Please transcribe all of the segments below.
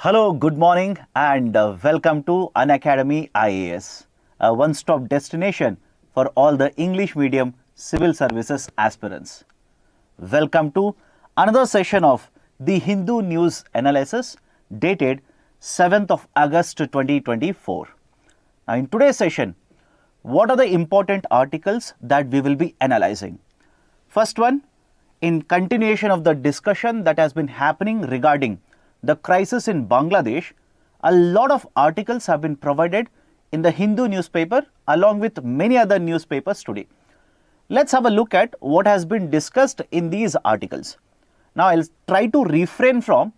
Hello, good morning, and welcome to Unacademy IAS, a one-stop destination for all the English medium civil services aspirants. Welcome to another session of the Hindu News Analysis dated 7th of August 2024. Now, in today's session, what are the important articles that we will be analyzing? First one, in continuation of the discussion that has been happening regarding the crisis in Bangladesh, a lot of articles have been provided in the Hindu newspaper along with many other newspapers today. Let's have a look at what has been discussed in these articles. Now, I'll try to refrain from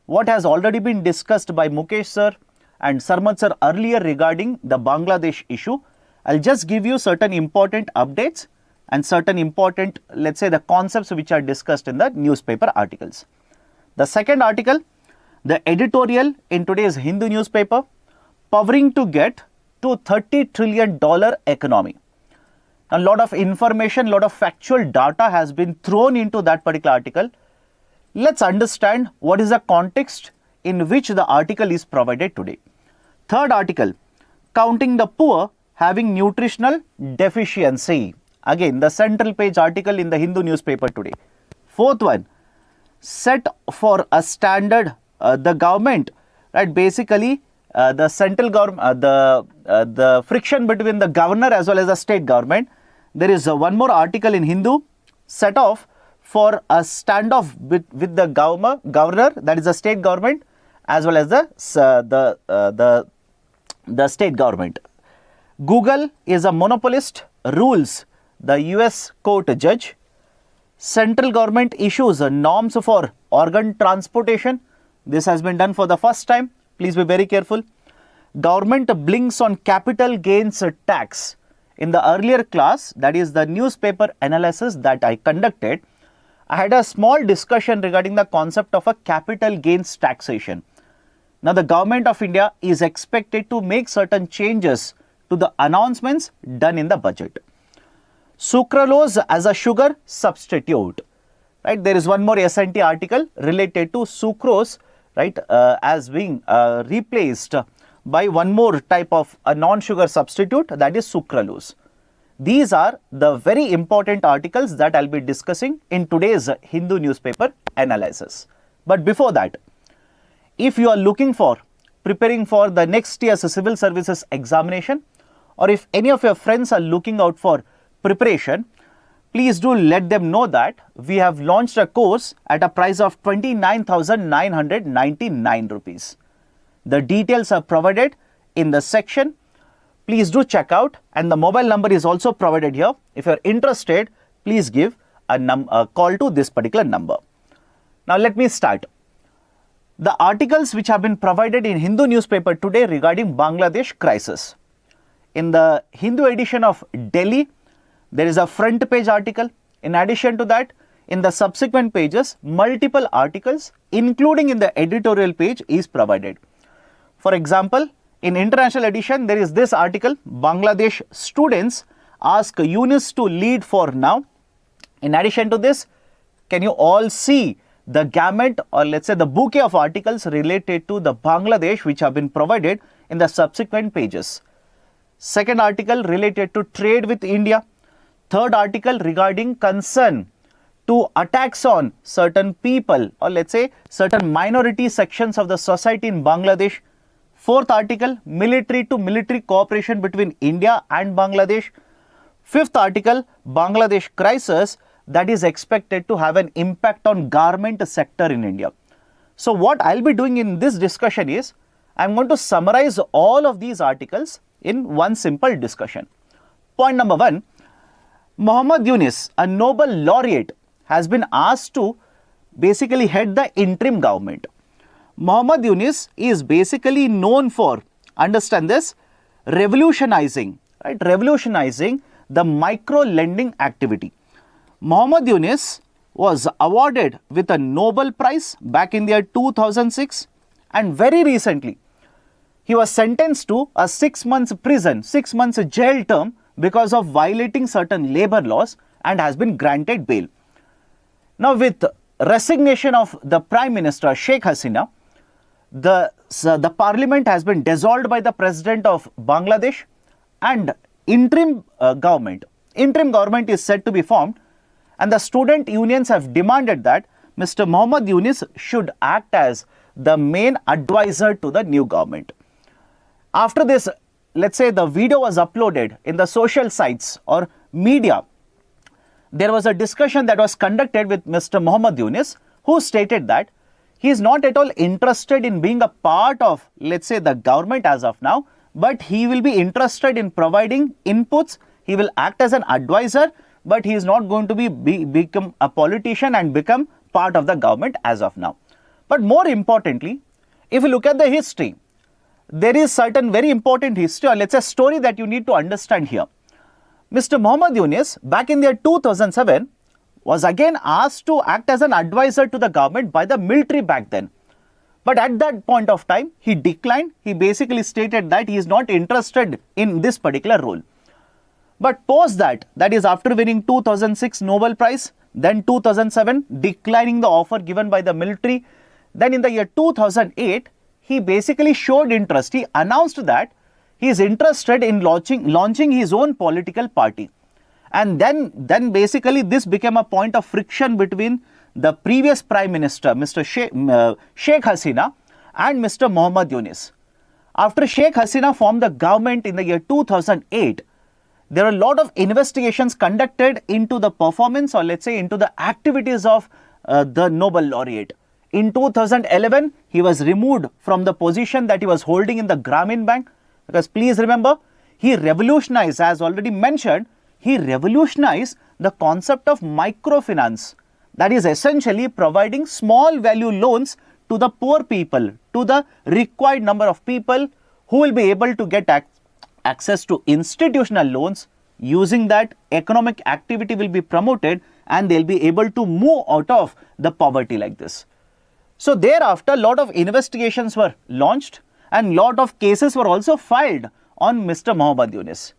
what has already been discussed by Mukesh sir and Sarmat sir earlier regarding the Bangladesh issue. I'll just give you certain important updates and certain important, let's say, the concepts which are discussed in the newspaper articles. The second article, the editorial in today's Hindu newspaper, powering to get to $30 trillion economy. A lot of information, lot of factual data has been thrown into that particular article. Let's understand what is the context in which the article is provided today. Third article, counting the poor having nutritional deficiency. Again, the central page article in the Hindu newspaper today. Fourth one, set for a standard, the government, right? Basically, the central government, the friction between the governor as well as the state government. There is one more article in Hindu, set off for a standoff with the governor, that is the state government, as well as the state government. Google is a monopolist, rules the US court judge. Central government issues norms for organ transportation. This has been done for the first time. Please be very careful. Government blinks on capital gains tax. In the earlier class, that is the newspaper analysis that I conducted, I had a small discussion regarding the concept of a capital gains taxation. Now, the government of India is expected to make certain changes to the announcements done in the budget. Sucralose as a sugar substitute, right? There is one more S&T article related to sucrose, right, as being replaced by one more type of a non-sugar substitute, that is sucralose. These are the very important articles that I'll be discussing in today's Hindu newspaper analysis. But before that, if you are preparing for the next year's civil services examination, or if any of your friends are looking out for preparation, please do let them know that we have launched a course at a price of 29,999 rupees. The details are provided in the section. Please do check out, and the mobile number is also provided here. If you're interested, please give a call to this particular number. Now let me start. The articles which have been provided in Hindu newspaper today regarding Bangladesh crisis. In the Hindu edition of Delhi, there is a front page article. In addition to that, in the subsequent pages, multiple articles, including in the editorial page, is provided. For example, in international edition, there is this article, Bangladesh students ask UNIS to lead for now. In addition to this, can you all see the gamut, or let's say the bouquet of articles related to the Bangladesh which have been provided in the subsequent pages. Second article related to trade with India. Third article regarding concern to attacks on certain people, or let's say certain minority sections of the society in Bangladesh. Fourth article, military to military cooperation between India and Bangladesh. Fifth article, Bangladesh crisis that is expected to have an impact on garment sector in India. So what I'll be doing in this discussion is, I'm going to summarize all of these articles in one simple discussion. Point number one, Muhammad Yunus, a Nobel laureate, has been asked to basically head the interim government. Muhammad Yunus is basically known for, understand this, revolutionizing the micro lending activity. Muhammad Yunus was awarded with a Nobel Prize back in the year 2006, and very recently he was sentenced to a 6 months prison, 6 months jail term because of violating certain labor laws, and has been granted bail. Now, with resignation of the Prime Minister Sheikh Hasina, the parliament has been dissolved by the president of Bangladesh, and interim government is said to be formed, and the student unions have demanded that Mr. Mohammad Yunus should act as the main advisor to the new government. After this, let's say the video was uploaded in the social sites or media, there was a discussion that was conducted with Mr. Mohammad Yunus, who stated that he is not at all interested in being a part of, let's say, the government as of now, but he will be interested in providing inputs. He will act as an advisor, but he is not going to become a politician and become part of the government as of now. But more importantly, if you look at the history, there is certain very important history, or let's say story that you need to understand here. Mr. Mohammad Yunus, back in the year 2007, was again asked to act as an advisor to the government by the military back then. But at that point of time, he declined. He basically stated that he is not interested in this particular role. But post that is after winning 2006 Nobel Prize, then 2007, declining the offer given by the military. Then in the year 2008, he basically showed interest. He announced that he is interested in launching his own political party. And then basically this became a point of friction between the previous Prime Minister, Mr. Sheikh Hasina, and Mr. Mohammad Yunus. After Sheikh Hasina formed the government in the year 2008, there were a lot of investigations conducted into the performance, or let's say into the activities of the Nobel laureate. In 2011, he was removed from the position that he was holding in the Grameen Bank, because please remember, he revolutionized, as already mentioned, he revolutionized the concept of microfinance. That is essentially providing small value loans to the poor people, to the required number of people who will be able to get access to institutional loans. Using that, economic activity will be promoted and they'll be able to move out of the poverty like this. So thereafter, a lot of investigations were launched and lot of cases were also filed on Mr. Mohammad Yunus.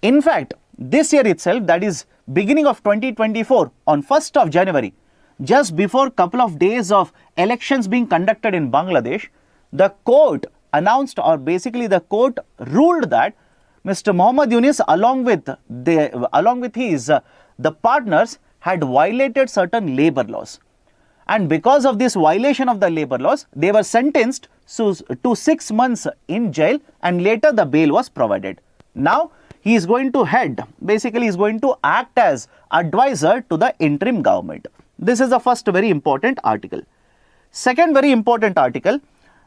In fact, this year itself, that is beginning of 2024, on 1st of January, just before a couple of days of elections being conducted in Bangladesh, the court announced, or basically the court ruled that Mr. Mohammad Yunus along with the partners had violated certain labor laws. And because of this violation of the labor laws, they were sentenced to 6 months in jail, and later the bail was provided. Now, he is going to act as advisor to the interim government. This is the first very important article. Second very important article,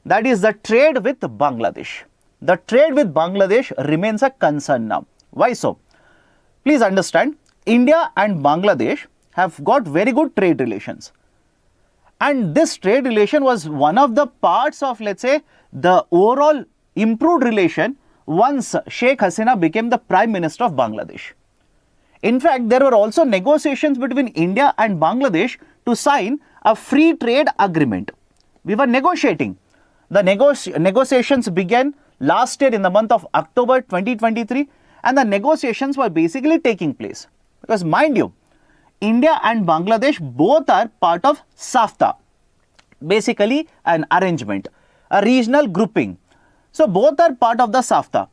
that is the trade with Bangladesh. The trade with Bangladesh remains a concern now. Why so? Please understand, India and Bangladesh have got very good trade relations. And this trade relation was one of the parts of, let's say, the overall improved relation once Sheikh Hasina became the Prime Minister of Bangladesh. In fact, there were also negotiations between India and Bangladesh to sign a free trade agreement. We were negotiating. The negotiations began last year in the month of October 2023, and the negotiations were basically taking place. Because mind you, India and Bangladesh both are part of SAFTA, basically an arrangement, a regional grouping. So both are part of the SAFTA.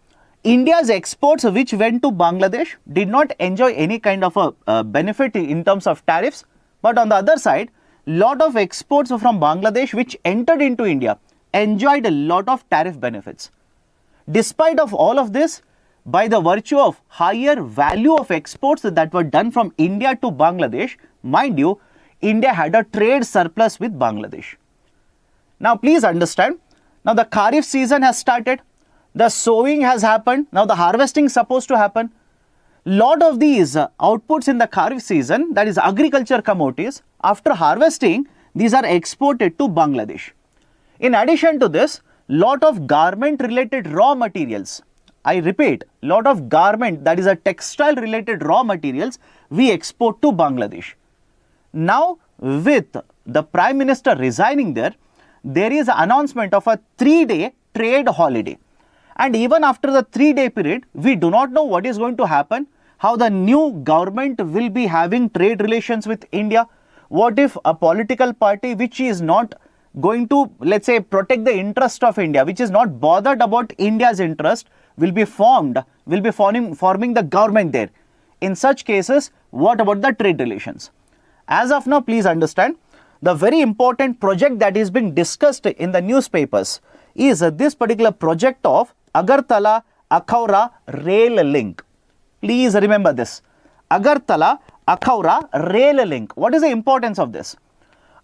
India's exports which went to Bangladesh did not enjoy any kind of a benefit in terms of tariffs. But on the other side, lot of exports from Bangladesh which entered into India enjoyed a lot of tariff benefits. Despite of all of this, by the virtue of higher value of exports that were done from India to Bangladesh, mind you, India had a trade surplus with Bangladesh. Now please understand, now the Kharif season has started, the sowing has happened, now the harvesting is supposed to happen. Lot of these outputs in the Kharif season, that is agriculture commodities, after harvesting, these are exported to Bangladesh. In addition to this, lot of garment related raw materials, I repeat, lot of garment, that is a textile related raw materials, we export to Bangladesh. Now with the Prime Minister resigning there is an announcement of a 3-day trade holiday. And even after the 3-day period, we do not know what is going to happen, how the new government will be having trade relations with India. What if a political party which is not going to, let's say, protect the interest of India, which is not bothered about India's interest, will be forming the government there. In such cases, what about the trade relations? As of now, please understand, the very important project that is being discussed in the newspapers is this particular project of Agartala Akhaura rail link. Please remember this. Agartala Akhaura rail link. What is the importance of this?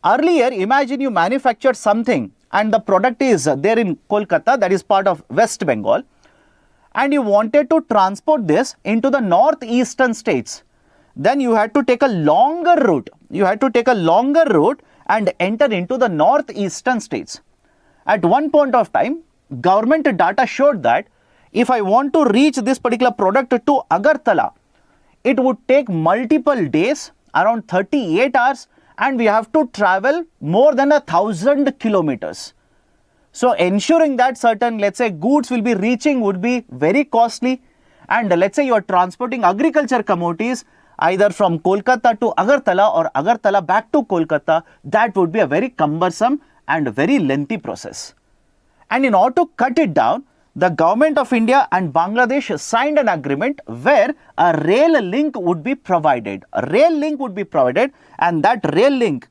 Earlier, imagine you manufactured something and the product is there in Kolkata, that is part of West Bengal, and you wanted to transport this into the northeastern states. Then you had to take a longer route. You had to take a longer route and enter into the northeastern states. At one point of time, government data showed that if I want to reach this particular product to Agartala, it would take multiple days, around 38 hours, and we have to travel more than 1,000 kilometers. So ensuring that certain, let's say, goods will be reaching would be very costly. And let's say you are transporting agriculture commodities either from Kolkata to Agartala or Agartala back to Kolkata, that would be a very cumbersome and very lengthy process. And in order to cut it down, the government of India and Bangladesh signed an agreement where a rail link would be provided. A rail link would be provided, and that rail link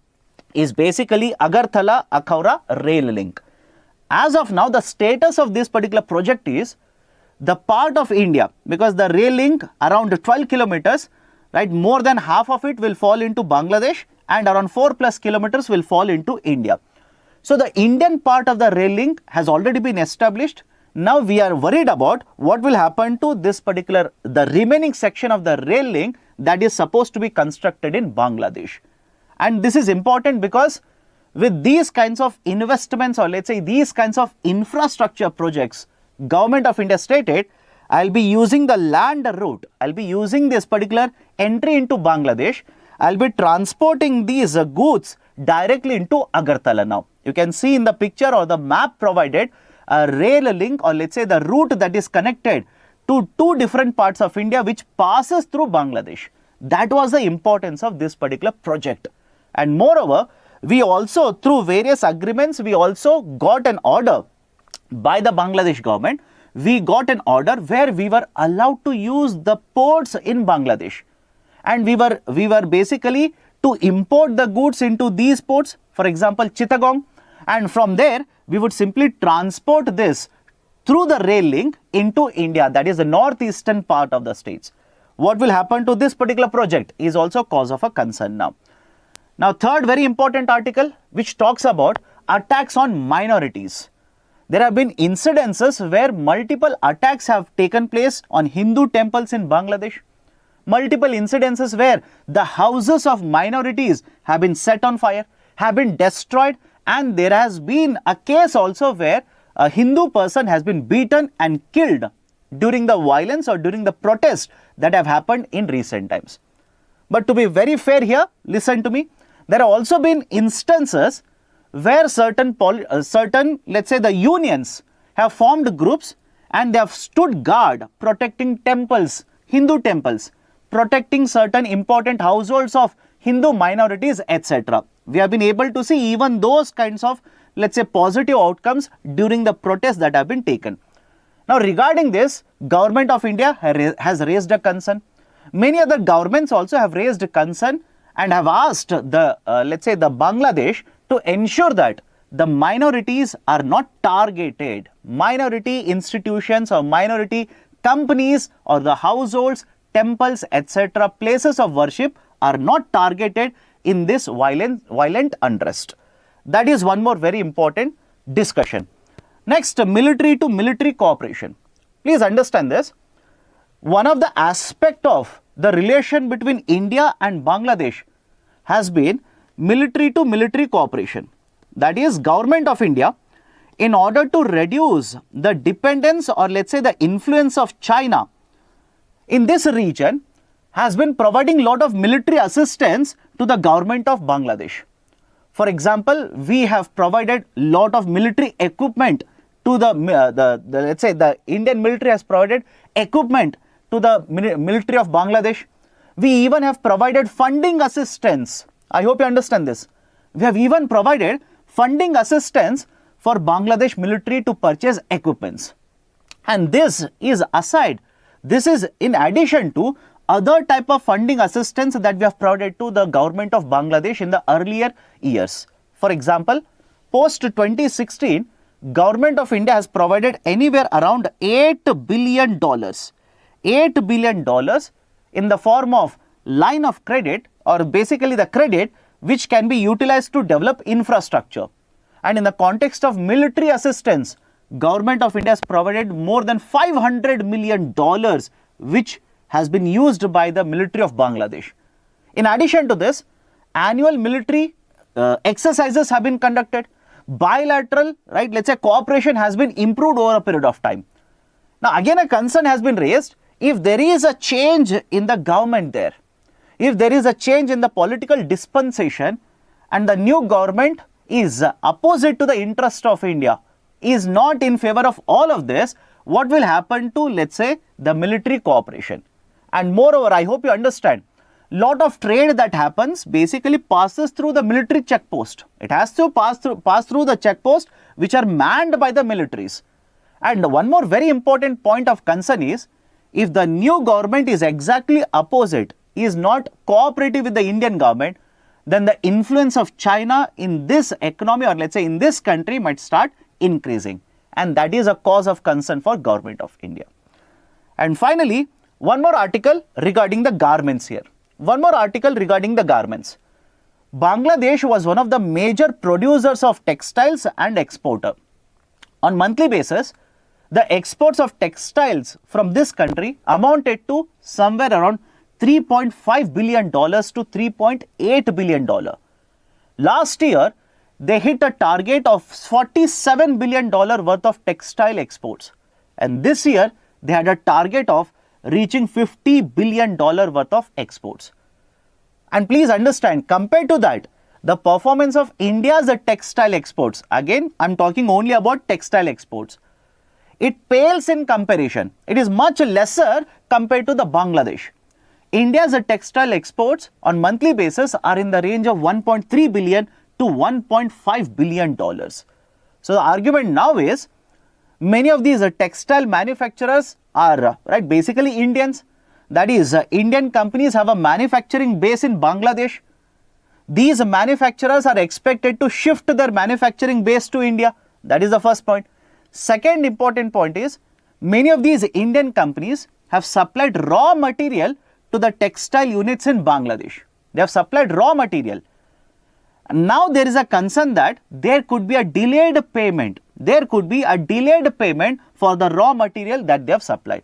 is basically Agartala Akhaura rail link. As of now, the status of this particular project is the part of India, because the rail link around 12 kilometers, right, more than half of it will fall into Bangladesh and around 4+ kilometers will fall into India. So the Indian part of the rail link has already been established. Now we are worried about what will happen to this particular, the remaining section of the rail link that is supposed to be constructed in Bangladesh. And this is important because with these kinds of investments, or let's say these kinds of infrastructure projects, Government of India stated, I'll be using the land route. I'll be using this particular entry into Bangladesh. I'll be transporting these goods directly into Agartala now. You can see in the picture or the map provided a rail link, or let's say the route that is connected to two different parts of India which passes through Bangladesh. That was the importance of this particular project. And moreover, we also, through various agreements, we also got an order by the Bangladesh government. We got an order where we were allowed to use the ports in Bangladesh. And we were basically to import the goods into these ports, for example, Chittagong. And from there, we would simply transport this through the rail link into India, that is the northeastern part of the states. What will happen to this particular project is also cause of a concern now. Now, third very important article which talks about attacks on minorities. There have been incidences where multiple attacks have taken place on Hindu temples in Bangladesh. Multiple incidences where the houses of minorities have been set on fire, have been destroyed, and there has been a case also where a Hindu person has been beaten and killed during the violence or during the protests that have happened in recent times. But to be very fair here, listen to me, there have also been instances where certain, let's say the unions have formed groups and they have stood guard protecting temples, Hindu temples, protecting certain important households of Hindu minorities, etc. We have been able to see even those kinds of, let's say, positive outcomes during the protests that have been taken. Now, regarding this, Government of India has raised a concern. Many other governments also have raised a concern and have asked the, let's say, the Bangladesh to ensure that the minorities are not targeted. Minority institutions or minority companies or the households, temples, etc., places of worship are not targeted in this violent unrest. That is one more very important discussion. Next, military to military cooperation. Please understand this. One of the aspects of the relation between India and Bangladesh has been military to military cooperation. That is, Government of India, in order to reduce the dependence or let's say the influence of China in this region, has been providing a lot of military assistance to the government of Bangladesh. For example, we have provided a lot of military equipment to the let's say the Indian military has provided equipment to the military of Bangladesh. We even have provided funding assistance. I hope you understand this. We have even provided funding assistance for Bangladesh military to purchase equipments. And this is in addition to other type of funding assistance that we have provided to the government of Bangladesh in the earlier years. For example, post 2016, government of India has provided anywhere around $8 billion in the form of line of credit, or basically the credit which can be utilized to develop infrastructure. And in the context of military assistance, government of India has provided more than $500 million which has been used by the military of Bangladesh. In addition to this, annual military exercises have been conducted. Bilateral, let's say cooperation has been improved over a period of time. Now again a concern has been raised, if there is a change in the government there, if there is a change in the political dispensation and the new government is opposite to the interest of India, is not in favor of all of this, what will happen to, let's say, the military cooperation? And moreover, I hope you understand, lot of trade that happens basically passes through the military checkpost. It has to pass through the checkpost which are manned by the militaries. And one more very important point of concern is, if the new government is exactly opposite, is not cooperative with the Indian government, then the influence of China in this economy, or let's say in this country, might start increasing. And that is a cause of concern for government of India. And finally, one more article regarding the garments here. One more article regarding the garments. Bangladesh was one of the major producers of textiles and exporter. On monthly basis, the exports of textiles from this country amounted to somewhere around $3.5 billion to $3.8 billion. Last year, they hit a target of $47 billion worth of textile exports. And this year, they had a target of reaching $50 billion worth of exports. And please understand, compared to that, the performance of India's textile exports, again, I'm talking only about textile exports, it pales in comparison. It is much lesser compared to the Bangladesh. India's textile exports on monthly basis are in the range of $1.3 billion to $1.5 billion. So the argument now is, many of these textile manufacturers are basically Indians. That is, Indian companies have a manufacturing base in Bangladesh. These manufacturers are expected to shift their manufacturing base to India. That is the first point. Second important point is, many of these Indian companies have supplied raw material to the textile units in Bangladesh. They have supplied raw material. Now there is a concern that there could be a delayed payment. There could be a delayed payment for the raw material that they have supplied.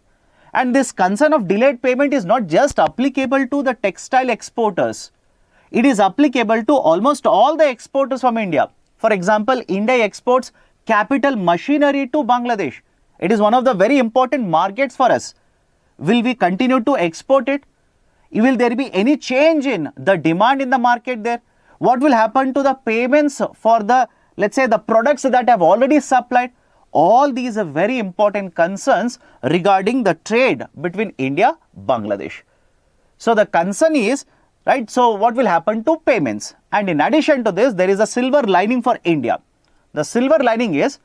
And this concern of delayed payment is not just applicable to the textile exporters. It is applicable to almost all the exporters from India. For example, India exports capital machinery to Bangladesh. It is one of the very important markets for us. Will we continue to export it? Will there be any change in the demand in the market there? What will happen to the payments for the, let's say, the products that have already supplied? All these are very important concerns regarding the trade between India and Bangladesh. So the concern is, so what will happen to payments? And in addition to this, there is a silver lining for India. The silver lining is,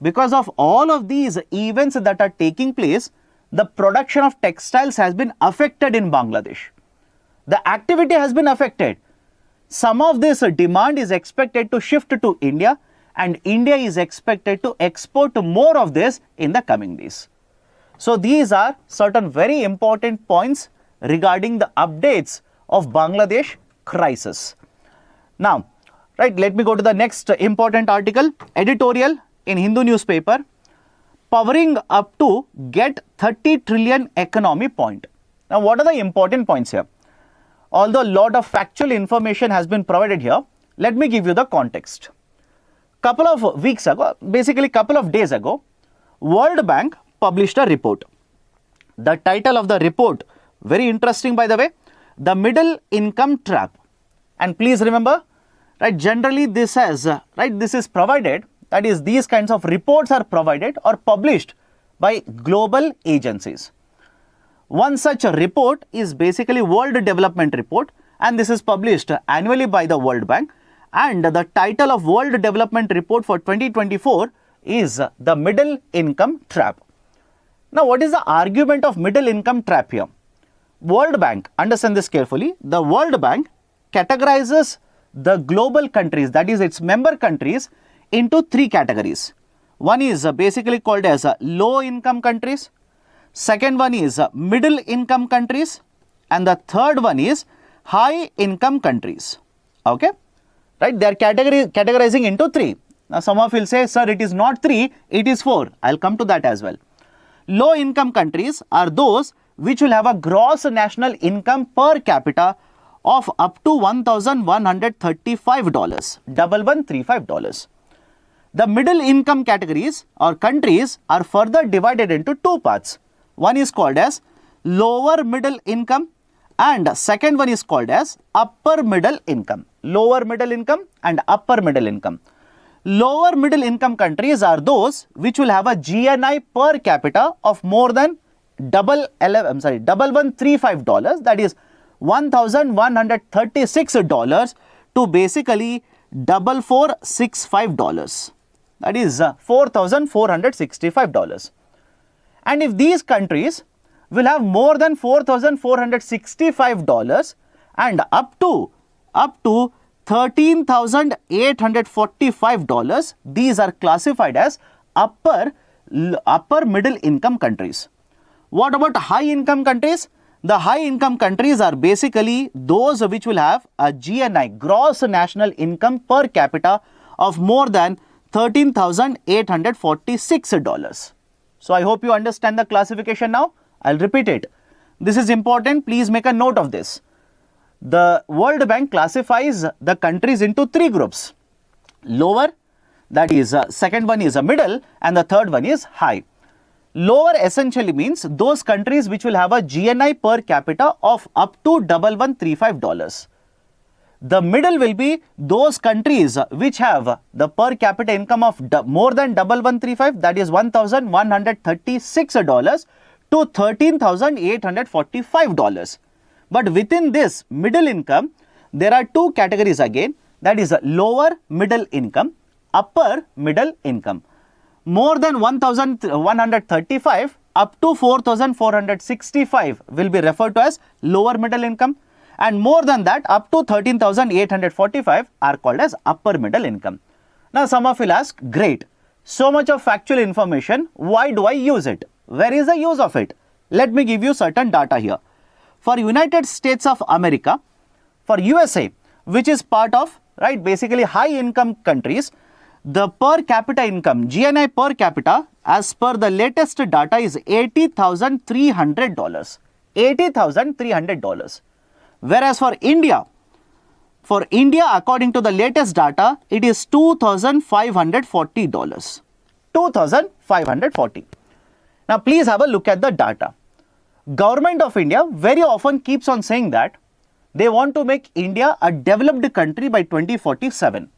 because of all of these events that are taking place, the production of textiles has been affected in Bangladesh. The activity has been affected. Some of this demand is expected to shift to India, and India is expected to export more of this in the coming days. So these are certain very important points regarding the updates of Bangladesh crisis. Now, let me go to the next important article, editorial in Hindu newspaper, powering up to get 30 trillion economy point. Now, what are the important points here? Although a lot of factual information has been provided here, let me give you the context. Couple of weeks ago, basically couple of days ago, World Bank published a report. The title of the report, very interesting by the way, the middle income trap. And please remember, generally this has, this is provided, that is, these kinds of reports are provided or published by global agencies. One such report is basically World Development Report, and this is published annually by the World Bank. And the title of World Development Report for 2024 is the middle income trap. Now, what is the argument of middle income trap here? World Bank, understand this carefully, the World Bank categorizes the global countries, that is its member countries, into three categories. One is basically called as low income countries, second one is middle income countries, and the third one is high income countries. Okay, right? They are categorizing into three. Now some of you will say, sir, it is not three, it is four. I'll come to that as well. Low income countries are those which will have a gross national income per capita of up to $1,135, $1,135. The middle income categories or countries are further divided into two parts. One is called as lower middle income and second one is called as upper middle income. Lower middle income and upper middle income. Lower middle income countries are those which will have a GNI per capita of more than $1,135, that is $1,136 to basically $4,465, that is $4,465. And if these countries will have more than $4,465 and up to $13,845, these are classified as upper middle income countries. What about high income countries? The high income countries are basically those which will have a GNI, gross national income per capita, of more than $13,846. So I hope you understand the classification now. I'll repeat it. This is important. Please make a note of this. The World Bank classifies the countries into three groups. Lower, that is second one is a middle, and the third one is high. Lower essentially means those countries which will have a GNI per capita of up to $1,135. The middle will be those countries which have the per capita income of more than $1,135, that is $1,136 to $13,845. But within this middle income, there are two categories again, that is lower middle income, upper middle income. More than 1,135 up to 4,465 will be referred to as lower middle income, and more than that up to 13,845 are called as upper middle income. Now some of you will ask, great, so much of factual information, why do I use it? Where is the use of it? Let me give you certain data here. For United States of America, for USA, which is part of, right, basically high income countries, the per capita income, GNI per capita, as per the latest data is $80,300. $80,300. Whereas for India, according to the latest data, it is $2,540. $2,540. Now please have a look at the data. Government of India very often keeps on saying that they want to make India a developed country by 2047.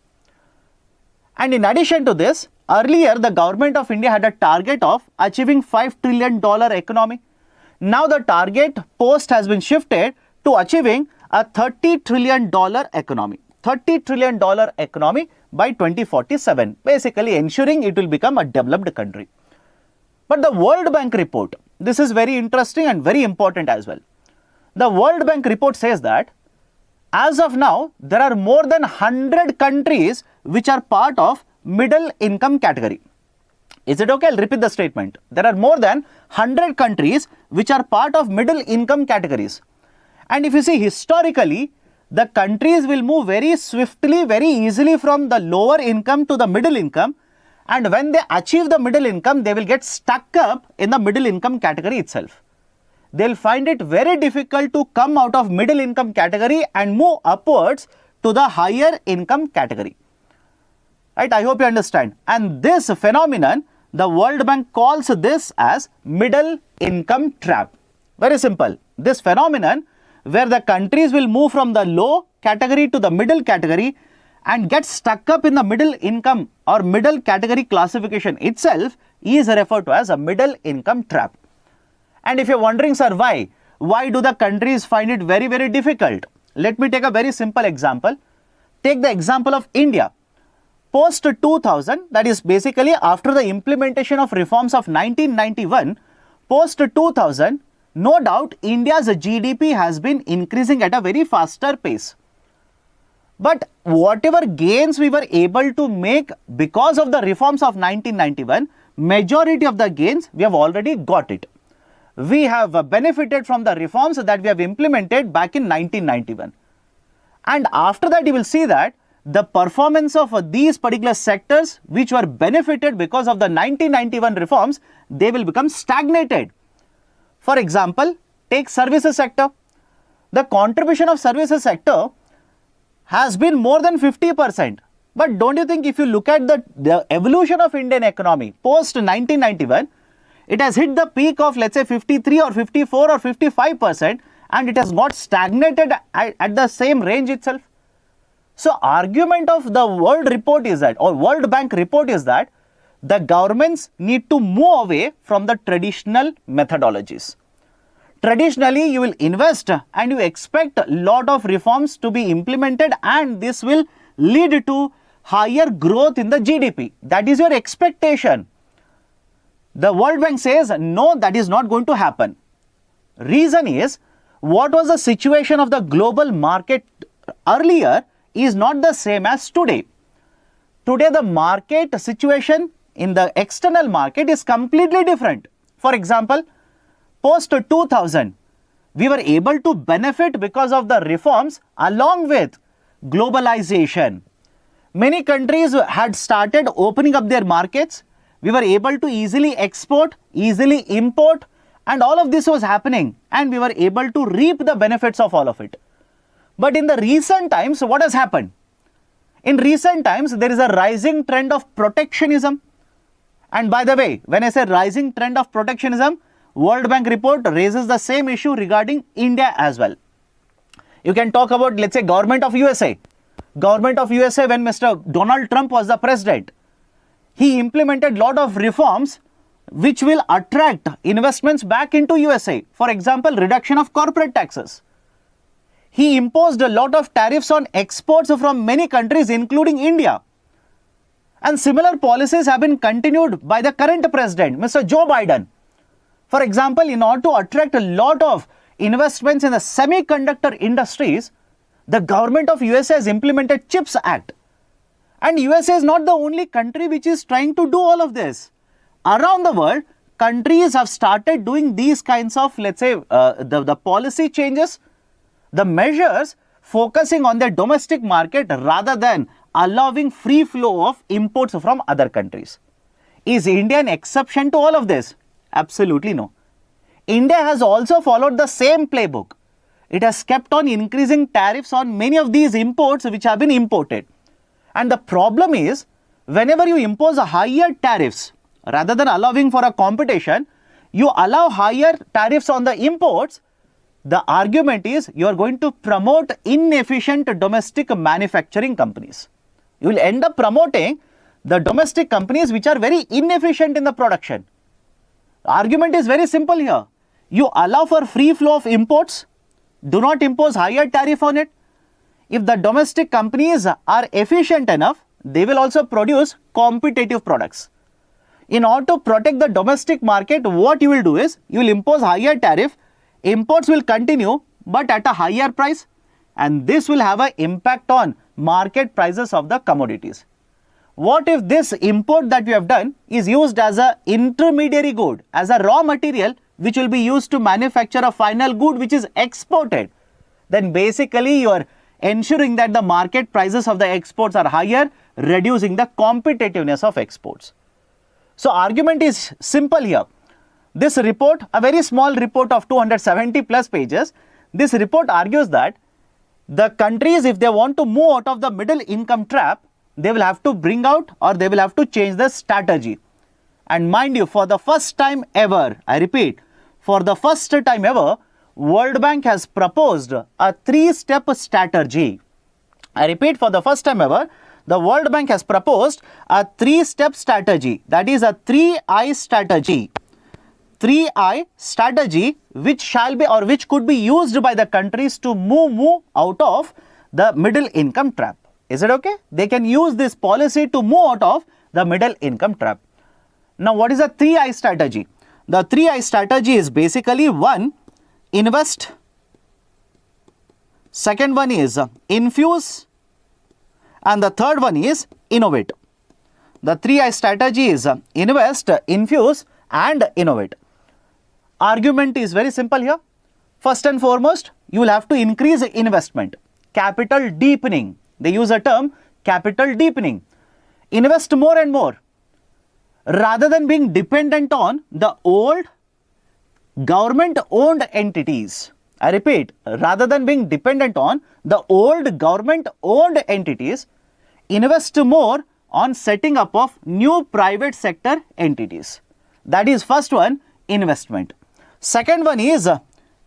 And in addition to this, earlier the government of India had a target of achieving $5 trillion economy. Now the target post has been shifted to achieving a $30 trillion economy. $30 trillion economy by 2047, basically ensuring it will become a developed country. But the World Bank report, this is very interesting and very important as well. The World Bank report says that as of now, there are more than 100 countries which are part of middle income category. Is it okay? I'll repeat the statement. There are more than 100 countries which are part of middle income categories. And if you see historically, the countries will move very swiftly, very easily from the lower income to the middle income. And when they achieve the middle income, they will get stuck up in the middle income category itself. They'll find it very difficult to come out of middle income category and move upwards to the higher income category. Right? I hope you understand. And this phenomenon, the World Bank calls this as middle income trap. Very simple. This phenomenon where the countries will move from the low category to the middle category and get stuck up in the middle income or middle category classification itself is referred to as a middle income trap. And if you're wondering, sir, why do the countries find it very, very difficult? Let me take a very simple example. take the example of India. Post 2000, that is basically after the implementation of reforms of 1991, post 2000, no doubt India's GDP has been increasing at a very faster pace. But whatever gains we were able to make because of the reforms of 1991, majority of the gains we have already got it. We have benefited from the reforms that we have implemented back in 1991. And after that, you will see that the performance of these particular sectors which were benefited because of the 1991 reforms, they will become stagnated. For example, take services sector. The contribution of services sector has been more than 50%. But don't you think if you look at the evolution of Indian economy post 1991, it has hit the peak of let's say 53 or 54 or 55%, and it has not stagnated at the same range itself. So argument of the World report is that, or World Bank report is that, the governments need to move away from the traditional methodologies. Traditionally, you will invest and you expect a lot of reforms to be implemented, and this will lead to higher growth in the GDP. That is your expectation. The World Bank says, no, that is not going to happen. Reason is, what was the situation of the global market earlier is not the same as today. Today, the market situation in the external market is completely different. For example, post 2000, we were able to benefit because of the reforms along with globalization. Many countries had started opening up their markets. We were able to easily export, easily import, and all of this was happening, and we were able to reap the benefits of all of it. But in the recent times, what has happened? In recent times, there is a rising trend of protectionism. And by the way, when I say rising trend of protectionism, World Bank report raises the same issue regarding India as well. You can talk about, let's say, government of USA. Government of USA, when Mr. Donald Trump was the president, he implemented lot of reforms which will attract investments back into USA. For example, reduction of corporate taxes. He imposed a lot of tariffs on exports from many countries, including India. And similar policies have been continued by the current president, Mr. Joe Biden. For example, in order to attract a lot of investments in the semiconductor industries, the government of USA has implemented CHIPS Act. And USA is not the only country which is trying to do all of this. Around the world, countries have started doing these kinds of, let's say, the policy changes, the measures focusing on their domestic market rather than allowing free flow of imports from other countries. Is India an exception to all of this? Absolutely no. India has also followed the same playbook. It has kept on increasing tariffs on many of these imports which have been imported. And the problem is, whenever you impose a higher tariffs, rather than allowing for a competition, you allow higher tariffs on the imports. The argument is you are going to promote inefficient domestic manufacturing companies. You will end up promoting the domestic companies which are very inefficient in the production. The argument is very simple here. You allow for free flow of imports, do not impose higher tariff on it. If the domestic companies are efficient enough, they will also produce competitive products. In order to protect the domestic market, what you will do is, you will impose higher tariff, imports will continue but at a higher price, and this will have an impact on market prices of the commodities. What if this import that we have done is used as an intermediary good, as a raw material which will be used to manufacture a final good which is exported? Then basically you are ensuring that the market prices of the exports are higher, reducing the competitiveness of exports. So argument is simple here. This report, a very small report of 270 plus pages, this report argues that the countries, if they want to move out of the middle income trap, they will have to bring out, or they will have to change the strategy. And mind you, for the first time ever, I repeat, for the first time ever, World Bank has proposed a 3-step strategy. I repeat, for the first time ever, the World Bank has proposed a 3-step strategy, that is a 3I strategy. 3I strategy which shall be, or which could be used by the countries to move out of the middle income trap. Is it okay? They can use this policy to move out of the middle income trap. Now, what is the 3I strategy? The 3I strategy is basically 1, invest. Second one is infuse. And the third one is innovate. The 3I strategy is invest, infuse and innovate. Argument is very simple here. First and foremost, you will have to increase investment. Capital deepening. They use a term capital deepening. Invest more and more. Rather than being dependent on the old government-owned entities. I repeat, rather than being dependent on the old government-owned entities, invest more on setting up of new private sector entities. That is first one, investment. Second one is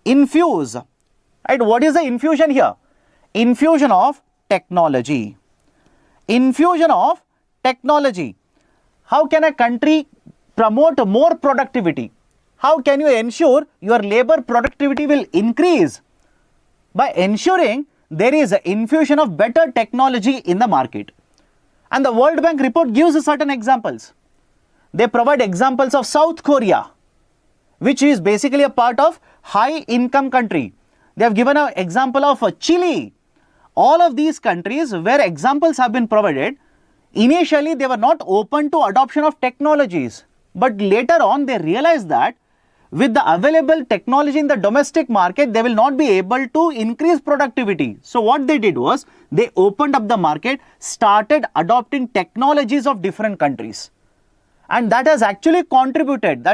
infuse. Right? What is the infusion here? Infusion of technology. Infusion of technology. How can a country promote more productivity? How can you ensure your labor productivity will increase? By ensuring there is an infusion of better technology in the market. And the World Bank report gives certain examples. They provide examples of South Korea, which is basically a part of high income country. They have given an example of Chile. All of these countries where examples have been provided, initially they were not open to adoption of technologies. But later on they realized that with the available technology in the domestic market, they will not be able to increase productivity. So what they did was, they opened up the market, started adopting technologies of different countries. And that has actually contributed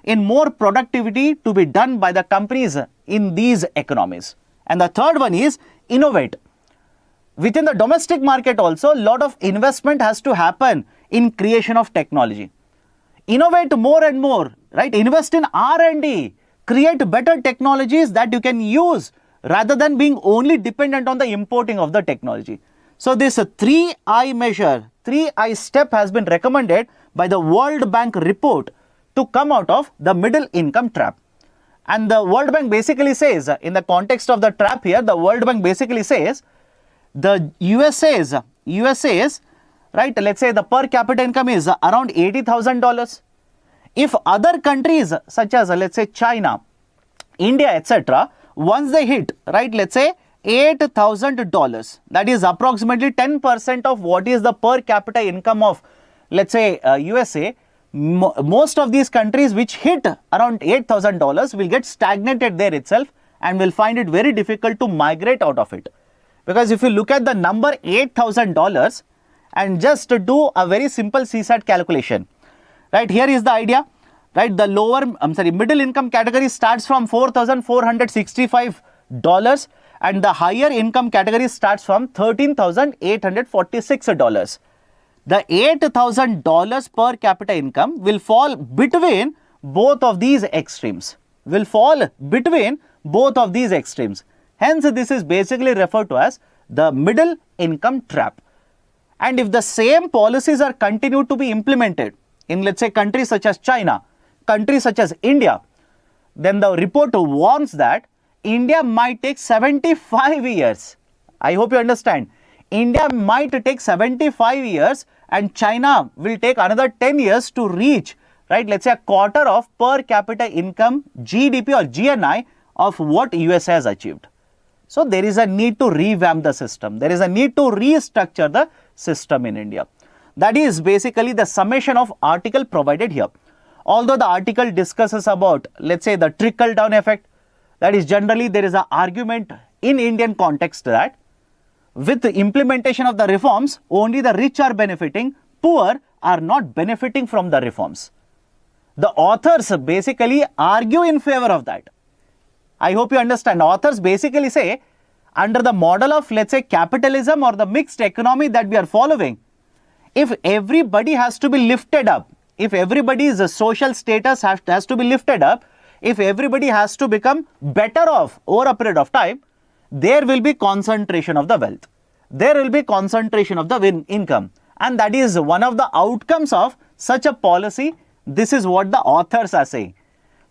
in more productivity to be done by the companies in these economies. And the third one is innovate. Within the domestic market also, a lot of investment has to happen in creation of technology. Innovate more and more, right? Invest in R&D, create better technologies that you can use rather than being only dependent on the importing of the technology. So this 3I measure, 3I step has been recommended by the World Bank report to come out of the middle income trap. And the World Bank basically says, in the context of the trap here, the World Bank basically says, the USA's, right, let's say the per capita income is around $80,000. If other countries such as, let's say China, India, etc., once they hit, right, let's say $8,000, that is approximately 10% of what is the per capita income of, let's say, USA, most of these countries which hit around $8,000 will get stagnated there itself and will find it very difficult to migrate out of it. Because if you look at the number $8,000 and just do a very simple CSAT calculation, right, here is the idea, right, the middle income category starts from $4,465 and the higher income category starts from $13,846. The $8,000 per capita income will fall between both of these extremes. Hence, this is basically referred to as the middle income trap. And if the same policies are continued to be implemented in, let's say, countries such as China, countries such as India, then the report warns that India might take 75 years. I hope you understand. India might take 75 years and China will take another 10 years to reach, right, let's say a quarter of per capita income, GDP or GNI of what US has achieved. So there is a need to revamp the system. There is a need to restructure the system in India. That is basically the summation of article provided here. Although the article discusses about, let's say, the trickle down effect, that is generally there is an argument in Indian context that with the implementation of the reforms, only the rich are benefiting, poor are not benefiting from the reforms. The authors basically argue in favor of that. I hope you understand. Authors basically say, under the model of, let's say, capitalism or the mixed economy that we are following, if everybody has to be lifted up, if everybody's social status has to be lifted up, if everybody has to become better off over a period of time, there will be concentration of the wealth. There will be concentration of the income. And that is one of the outcomes of such a policy. This is what the authors are saying.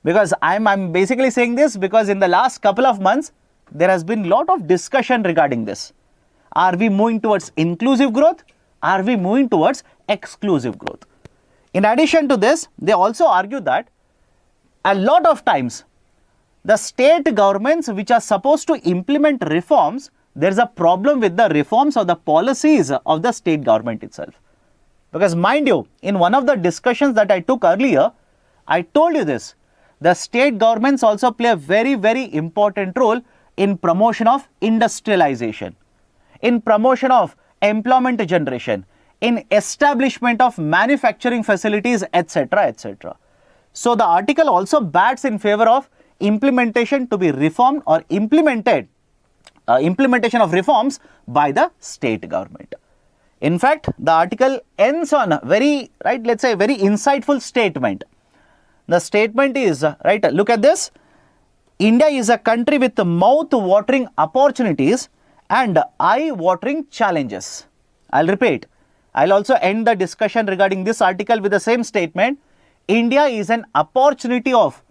Because I'm basically saying this because in the last couple of months, there has been a lot of discussion regarding this. Are we moving towards inclusive growth? Are we moving towards exclusive growth? In addition to this, they also argue that a lot of times the state governments which are supposed to implement reforms, there is a problem with the reforms or the policies of the state government itself. Because mind you, in one of the discussions that I took earlier, I told you this, the state governments also play a very, very important role in promotion of industrialization, in promotion of employment generation, in establishment of manufacturing facilities, etc., etc. So the article also bats in favor of implementation to be reformed or implementation of reforms by the state government. In fact, the article ends on a very, let's say very insightful statement. The statement is, look at this. India is a country with mouth-watering opportunities and eye-watering challenges. I'll repeat. I'll also end the discussion regarding this article with the same statement. India is an opportunity of,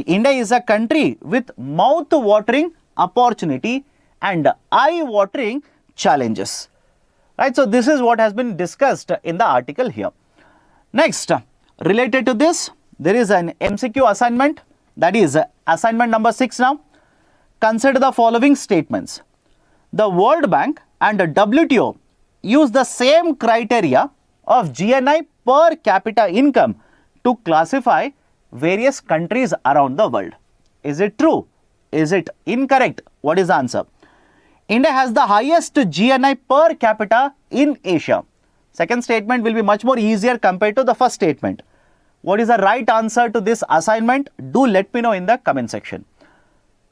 India is a country with mouth-watering opportunity and eye-watering challenges. Right, so this is what has been discussed in the article here. Next, related to this, there is an MCQ assignment, that is assignment number 6 now. Consider the following statements. The World Bank and the WTO use the same criteria of GNI per capita income to classify various countries around the world. Is it true? Is it incorrect? What is the answer? India has the highest GNI per capita in Asia. Second statement will be much more easier compared to the first statement. What is the right answer to this assignment? Do let me know in the comment section.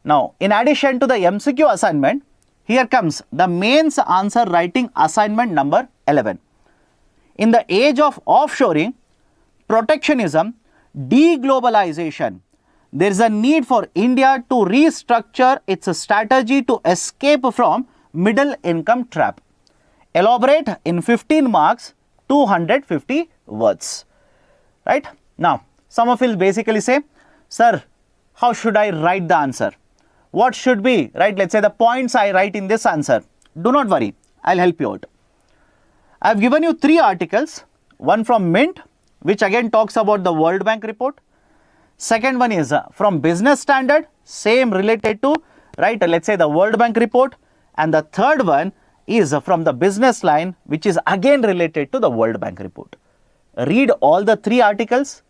Now, in addition to the MCQ assignment, here comes the mains answer writing assignment number 11. In the age of offshoring, protectionism, deglobalization, there is a need for India to restructure its strategy to escape from middle income trap. Elaborate in 15 marks, 250 words. Right? Now, some of you will basically say, sir, how should I write the answer? What should be, let's say the points I write in this answer? Do not worry, I'll help you out. I have given you 3 articles, one from Mint, which again talks about the World Bank report. Second one is from Business Standard, same related to, let's say the World Bank report. And the third one is from the Business Line, which is again related to the World Bank report. Read all the 3 articles,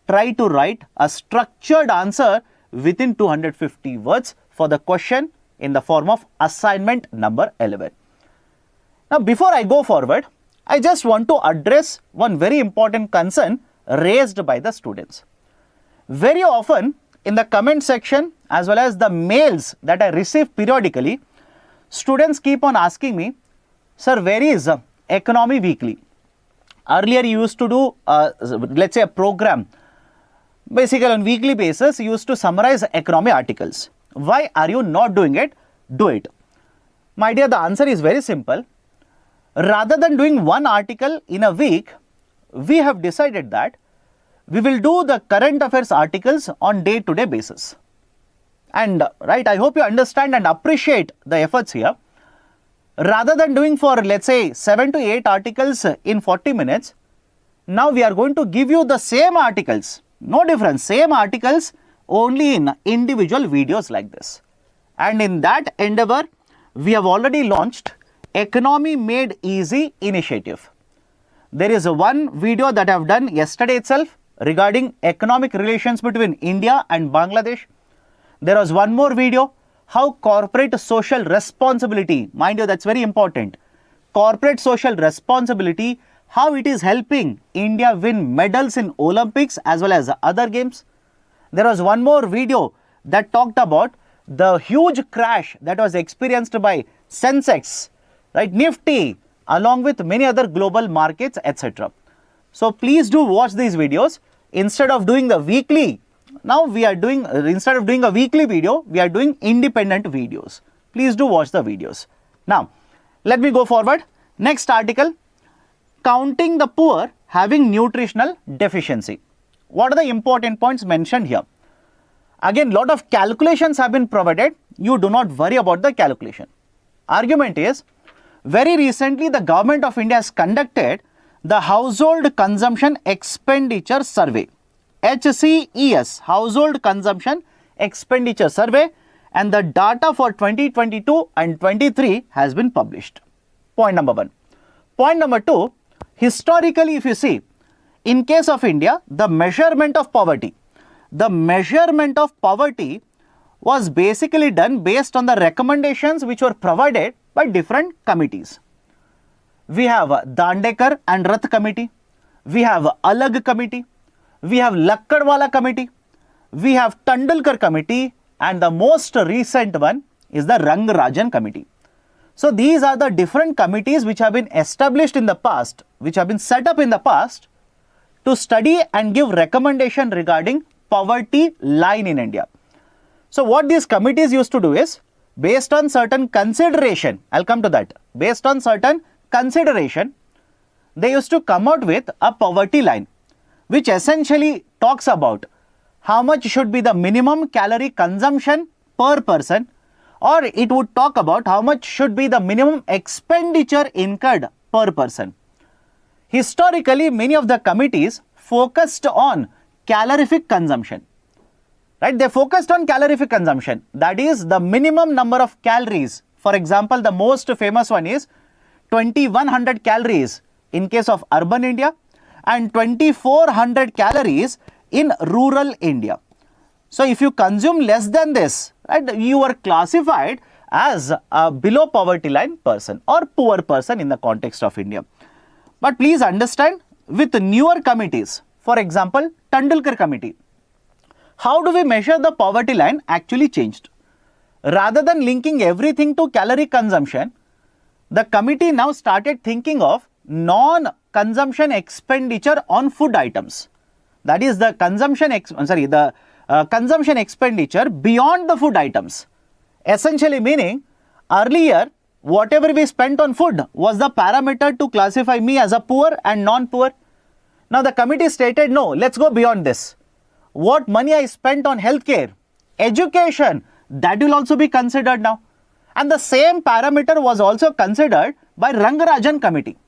try to write a structured answer within 250 words for the question in the form of assignment number 11. Now, before I go forward, I just want to address one very important concern raised by the students. Very often in the comment section as well as the mails that I receive periodically, students keep on asking me, sir, where is Economy Weekly? Earlier you used to do, let's say a program, basically on weekly basis, you used to summarize economy articles. Why are you not doing it? Do it. My dear, the answer is very simple. Rather than doing one article in a week, we have decided that we will do the current affairs articles on day-to-day basis. And I hope you understand and appreciate the efforts here. Rather than doing for, let's say, 7 to 8 articles in 40 minutes, now we are going to give you the same articles, no difference, same articles only in individual videos like this. And in that endeavor, we have already launched Economy Made Easy initiative. There is one video that I have done yesterday itself regarding economic relations between India and Bangladesh. There was one more video, how corporate social responsibility, mind you, that's very important. Corporate social responsibility, how it is helping India win medals in Olympics as well as other games. There was one more video that talked about the huge crash that was experienced by Sensex, Nifty, along with many other global markets, etc. So please do watch these videos. Instead of doing the weekly, now we are doing, instead of doing a weekly video, we are doing independent videos. Please do watch the videos. Now, let me go forward. Next article, counting the poor having nutritional deficiency. What are the important points mentioned here? Again, lot of calculations have been provided. You do not worry about the calculation. Argument is, Very recently, the Government of India has conducted the Household Consumption Expenditure Survey, HCES, Household Consumption Expenditure Survey, and the data for 2022 and 23 has been published. Point number 1. Point number 2, historically if you see, in case of India, the measurement of poverty was basically done based on the recommendations which were provided by different committees. We have Dandekar and Rath committee, we have Alag committee, we have Lakkadwala committee, we have Tandulkar committee, and the most recent one is the Rangarajan committee. So these are the different committees which have been established in the past, which have been set up in the past to study and give recommendation regarding poverty line in India. So what these committees used to do is, based on certain consideration, I'll come to that, based on certain consideration, they used to come out with a poverty line, which essentially talks about how much should be the minimum calorie consumption per person, or it would talk about how much should be the minimum expenditure incurred per person. Historically, many of the committees focused on calorific consumption, right? They focused on calorific consumption, that is the minimum number of calories. For example, the most famous one is 2100 calories in case of urban India and 2400 calories in rural India. So if you consume less than this, right, you are classified as a below poverty line person or poor person in the context of India. But please understand, with newer committees, for example, Tandulkar committee, how do we measure the poverty line actually changed? Rather than linking everything to calorie consumption, the committee now started thinking of non-consumption expenditure on food items. That is the consumption expenditure beyond the food items. Essentially meaning, earlier, whatever we spent on food was the parameter to classify me as a poor and non-poor. Now the committee stated, no, let's go beyond this. What money I spent on healthcare, education, that will also be considered now. And the same parameter was also considered by Rangarajan committee.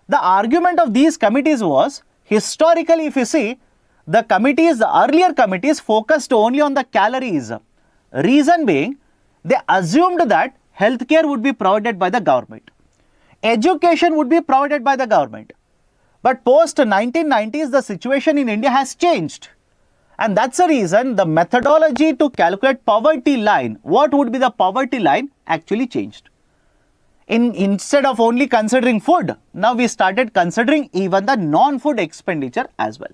The argument of these committees was, historically if you see, the earlier committees focused only on the calories. Reason being, they assumed that healthcare would be provided by the government. Education would be provided by the government. But post 1990s, the situation in India has changed. And that's the reason the methodology to calculate poverty line, what would be the poverty line, actually changed. Instead of only considering food, now we started considering even the non-food expenditure as well.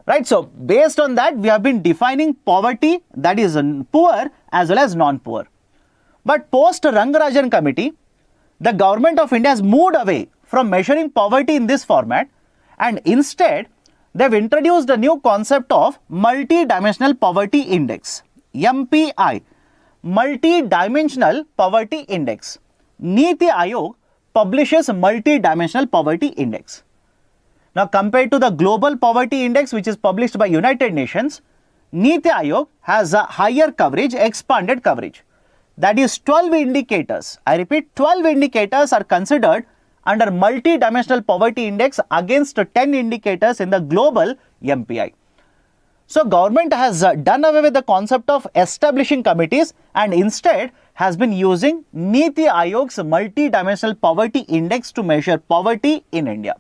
Right, so based on that, we have been defining poverty, that is poor as well as non-poor. But post Rangarajan committee, the government of India has moved away from measuring poverty in this format, and instead they have introduced a new concept of multi-dimensional poverty index, MPI, multi-dimensional poverty index. Niti Aayog publishes multi-dimensional poverty index. Now compared to the global poverty index which is published by United Nations, Niti Aayog has a higher coverage, expanded coverage. That is 12 indicators. I repeat, 12 indicators are considered under multi-dimensional poverty index against 10 indicators in the global MPI. So government has done away with the concept of establishing committees and instead has been using Niti Aayog's multi-dimensional poverty index to measure poverty in India.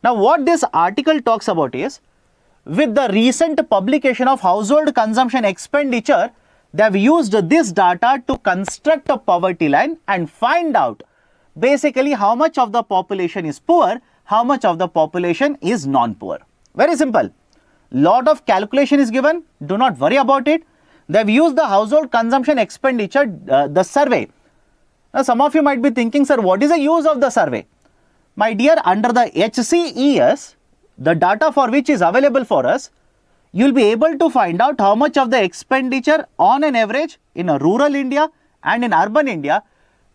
Now what this article talks about is, with the recent publication of household consumption expenditure, they have used this data to construct a poverty line and find out basically how much of the population is poor, how much of the population is non-poor. Very simple. Lot of calculation is given, do not worry about it. They have used the household consumption expenditure, the survey. Now some of you might be thinking, sir, what is the use of the survey? My dear, under the HCES, the data for which is available for us, you will be able to find out how much of the expenditure on an average in a rural India and in urban India,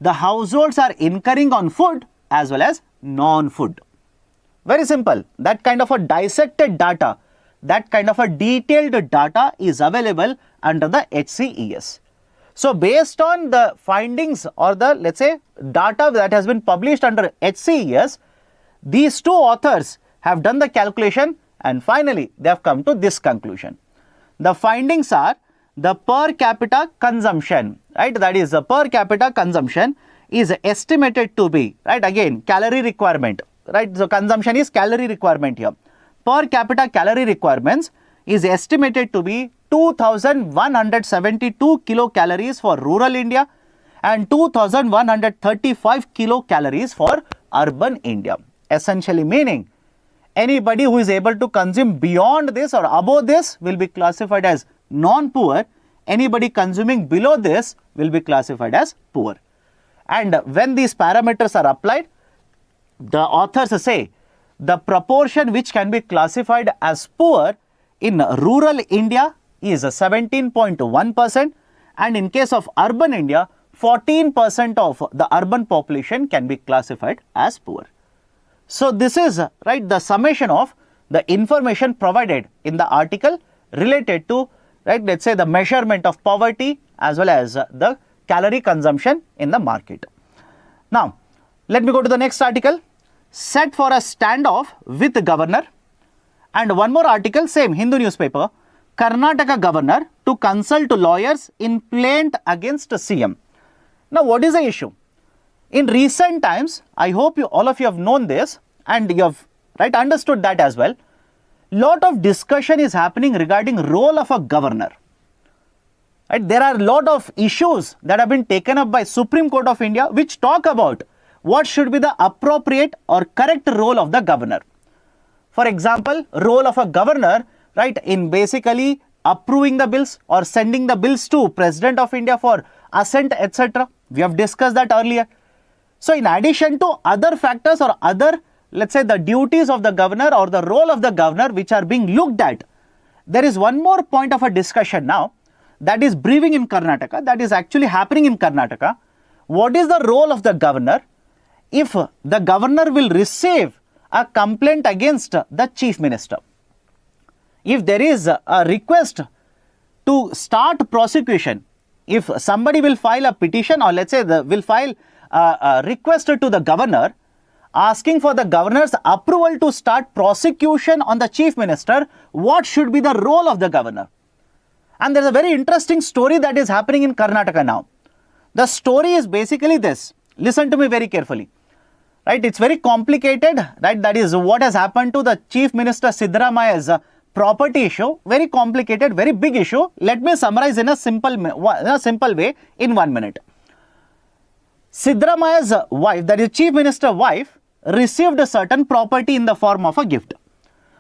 the households are incurring on food as well as non-food. Very simple. That kind of a dissected data, that kind of a detailed data is available under the HCES. So based on the findings or the, let's say, data that has been published under HCES, these two authors have done the calculation and finally they have come to this conclusion. The findings are the per capita consumption, right? That is the per capita consumption is estimated to be, right? Again, calorie requirement, right? So consumption is calorie requirement here. Per capita calorie requirements is estimated to be 2,172 kilocalories for rural India and 2,135 kilocalories for urban India. Essentially meaning anybody who is able to consume beyond this or above this will be classified as non-poor. Anybody consuming below this will be classified as poor. And when these parameters are applied, the authors say the proportion which can be classified as poor in rural India is 17.1%, and in case of urban India, 14% of the urban population can be classified as poor. So this is, right, the summation of the information provided in the article related to, right, let's say the measurement of poverty as well as the calorie consumption in the market. Now, let me go to the next article. Set for a standoff with the governor. And one more article, same Hindu newspaper, Karnataka governor to consult lawyers in plaint against CM. Now, what is the issue? In recent times, I hope all of you have known this and you have, right, understood that as well. Lot of discussion is happening regarding role of a governor. Right? There are a lot of issues that have been taken up by Supreme Court of India which talk about what should be the appropriate or correct role of the governor. For example, role of a governor, right, in basically approving the bills or sending the bills to President of India for assent, etc. We have discussed that earlier. So in addition to other factors or other, let's say, the duties of the governor or the role of the governor which are being looked at, there is one more point of a discussion now that is brewing in Karnataka, that is actually happening in Karnataka. What is the role of the governor if the governor will receive a complaint against the chief minister? If there is a request to start prosecution, if somebody will file a petition or let's say will file a request to the governor asking for the governor's approval to start prosecution on the chief minister, what should be the role of the governor? And there is a very interesting story that is happening in Karnataka now. The story is basically this. Listen to me very carefully. Right, it's very complicated, right? That is what has happened to the Chief Minister Siddaramaya's property issue. Very complicated, very big issue. Let me summarize in a simple way in 1 minute. Siddaramaya's wife, that is Chief Minister's wife, received a certain property in the form of a gift.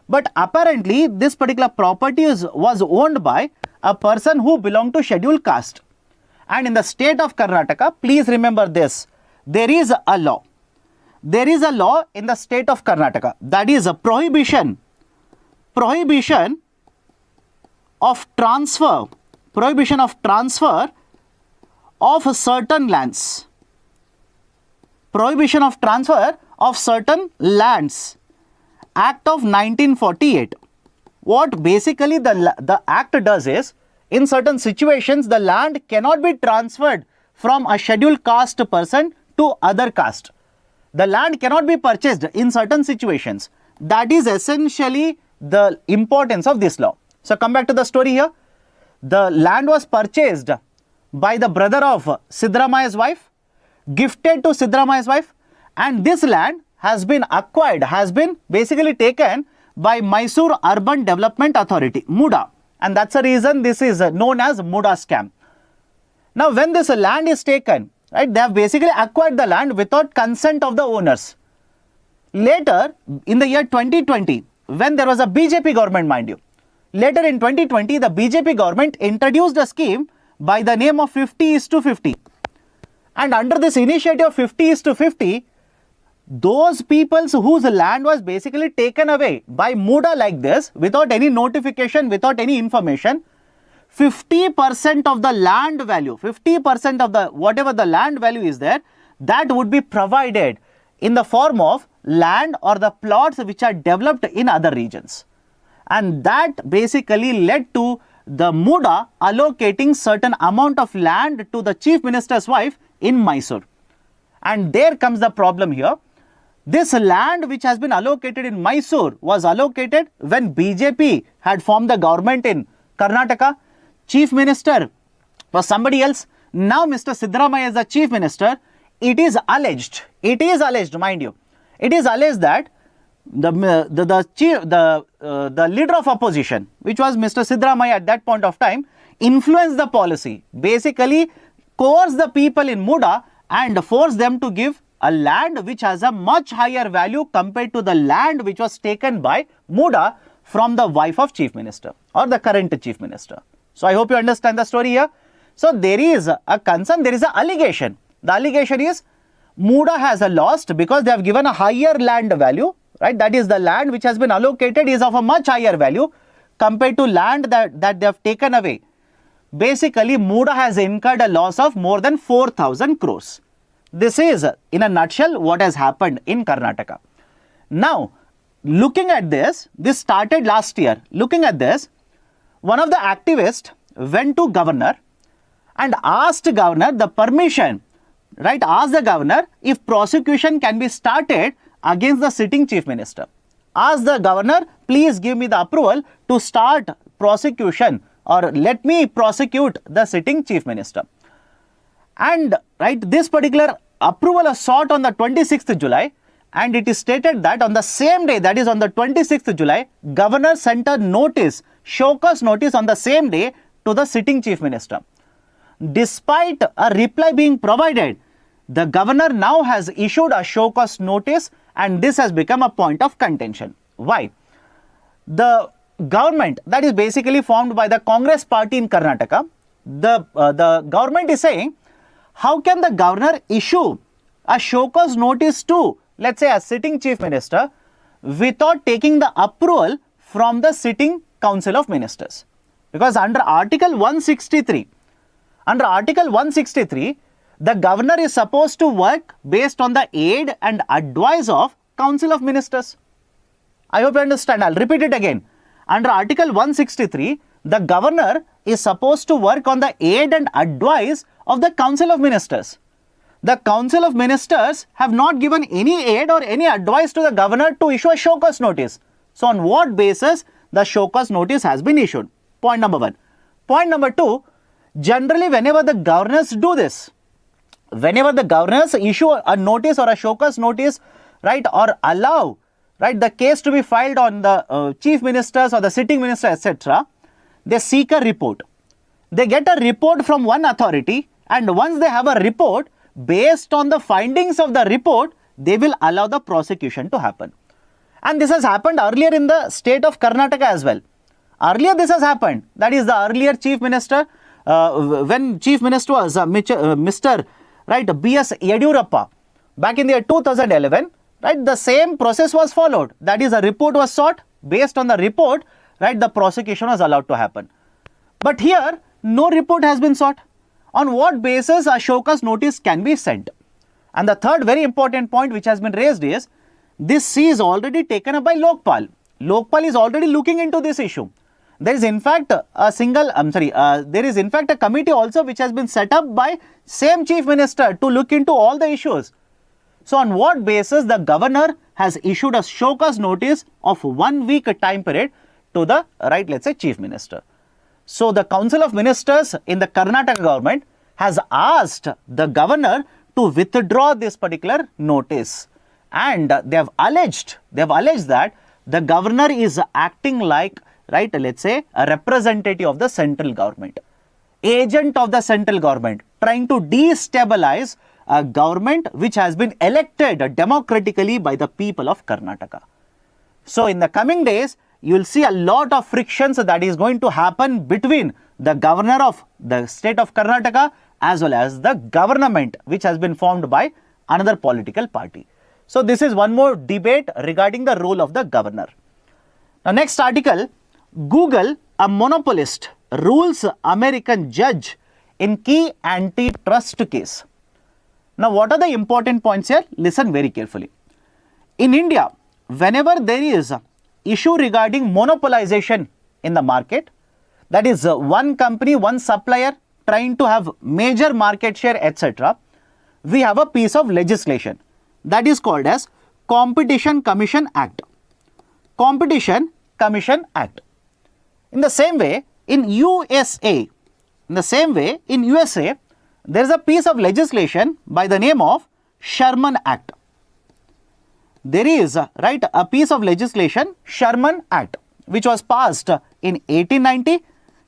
But apparently, this particular property was owned by a person who belonged to scheduled caste. And in the state of Karnataka, please remember this, there is a law. There is a law in the state of Karnataka, that is a prohibition of transfer of certain lands. Prohibition of transfer of certain lands. Act of 1948. What basically the act does is, in certain situations, the land cannot be transferred from a scheduled caste person to other caste. The land cannot be purchased in certain situations. That is essentially the importance of this law. So come back to the story here. The land was purchased by the brother of Siddaramaya's wife, gifted to Siddaramaya's wife, and this land has been acquired, has been basically taken by Mysore Urban Development Authority, MUDA, and that's the reason this is known as MUDA scam. Now when this land is taken, right, they have basically acquired the land without consent of the owners. Later, in the year 2020, when there was a BJP government, mind you, later in 2020, the BJP government introduced a scheme by the name of 50:50. And under this initiative of 50:50, those people whose land was basically taken away by MUDA like this, without any notification, without any information, 50% of the land value, 50% of the whatever the land value is there, that would be provided in the form of land or the plots which are developed in other regions. And that basically led to the Muda allocating certain amount of land to the Chief Minister's wife in Mysore. And there comes the problem here. This land which has been allocated in Mysore was allocated when BJP had formed the government in Karnataka. Chief Minister was somebody else. Now Mr. Siddaramaiah is the Chief Minister. It is alleged, mind you, it is alleged that the leader of opposition, which was Mr. Siddaramaiah at that point of time, influenced the policy, basically coerced the people in Muda and forced them to give a land which has a much higher value compared to the land which was taken by Muda from the wife of Chief Minister or the current Chief Minister. So I hope you understand the story here. So there is a concern, there is an allegation. The allegation is Muda has lost because they have given a higher land value, right? That is, the land which has been allocated is of a much higher value compared to land that they have taken away. Basically, Muda has incurred a loss of more than 4,000 crores. This is, in a nutshell, what has happened in Karnataka. Now, looking at this started last year. Looking at this, one of the activists went to governor and asked governor the permission, right? Asked the governor if prosecution can be started against the sitting Chief Minister. Asked the governor, please give me the approval to start prosecution or let me prosecute the sitting Chief Minister. And right, this particular approval was sought on the 26th July, and it is stated that on the same day, that is on the 26th July, governor sent a notice, show cause notice on the same day to the sitting Chief Minister. Despite a reply being provided, the governor now has issued a show cause notice, and this has become a point of contention. Why? The government that is basically formed by the Congress party in Karnataka, the government is saying, how can the governor issue a show cause notice to, let's say, a sitting Chief Minister without taking the approval from the sitting Council of Ministers? Because under Article 163, the governor is supposed to work based on the aid and advice of Council of Ministers. I hope you understand. I'll repeat it again. Under Article 163, the governor is supposed to work on the aid and advice of the Council of Ministers. The Council of Ministers have not given any aid or any advice to the governor to issue a show cause notice. So on what basis the show cause notice has been issued? Point number one. Point number two, generally whenever the governors do this, whenever the governors issue a notice or a show cause notice, right, or allow, right, the case to be filed on the Chief Ministers or the sitting minister, etc., they seek a report. They get a report from one authority, and once they have a report, based on the findings of the report, they will allow the prosecution to happen. And this has happened earlier in the state of Karnataka as well. Earlier this has happened. That is, the earlier Chief Minister, when Chief Minister was Mr. Right, B.S. Yediyurappa, back in the year 2011, right, the same process was followed. That is, a report was sought. Based on the report, right, the prosecution was allowed to happen. But here, no report has been sought. On what basis a show cause notice can be sent? And the third very important point which has been raised is, this is already taken up by Lokpal. Lokpal is already looking into this issue. There is in fact a committee also which has been set up by same Chief Minister to look into all the issues. So on what basis the governor has issued a show cause notice of 1 week time period to the, right, let's say, Chief Minister. So the Council of Ministers in the Karnataka government has asked the governor to withdraw this particular notice, and they have alleged that the governor is acting like, right, let's say, a representative of the central government, agent of the central government, trying to destabilize a government which has been elected democratically by the people of Karnataka. So in the coming days, you will see a lot of frictions that is going to happen between the governor of the state of Karnataka as well as the government which has been formed by another political party. So this is one more debate regarding the role of the governor. Now next article, Google, a monopolist, rules American judge in key antitrust case. Now what are the important points here? Listen very carefully. In India, whenever there is issue regarding monopolization in the market, that is one company, one supplier trying to have major market share, etc., we have a piece of legislation that is called as Competition Commission Act. Competition Commission Act. In the same way, in USA, there is a piece of legislation by the name of Sherman Act. There is, right, a piece of legislation, Sherman Act, which was passed in 1890.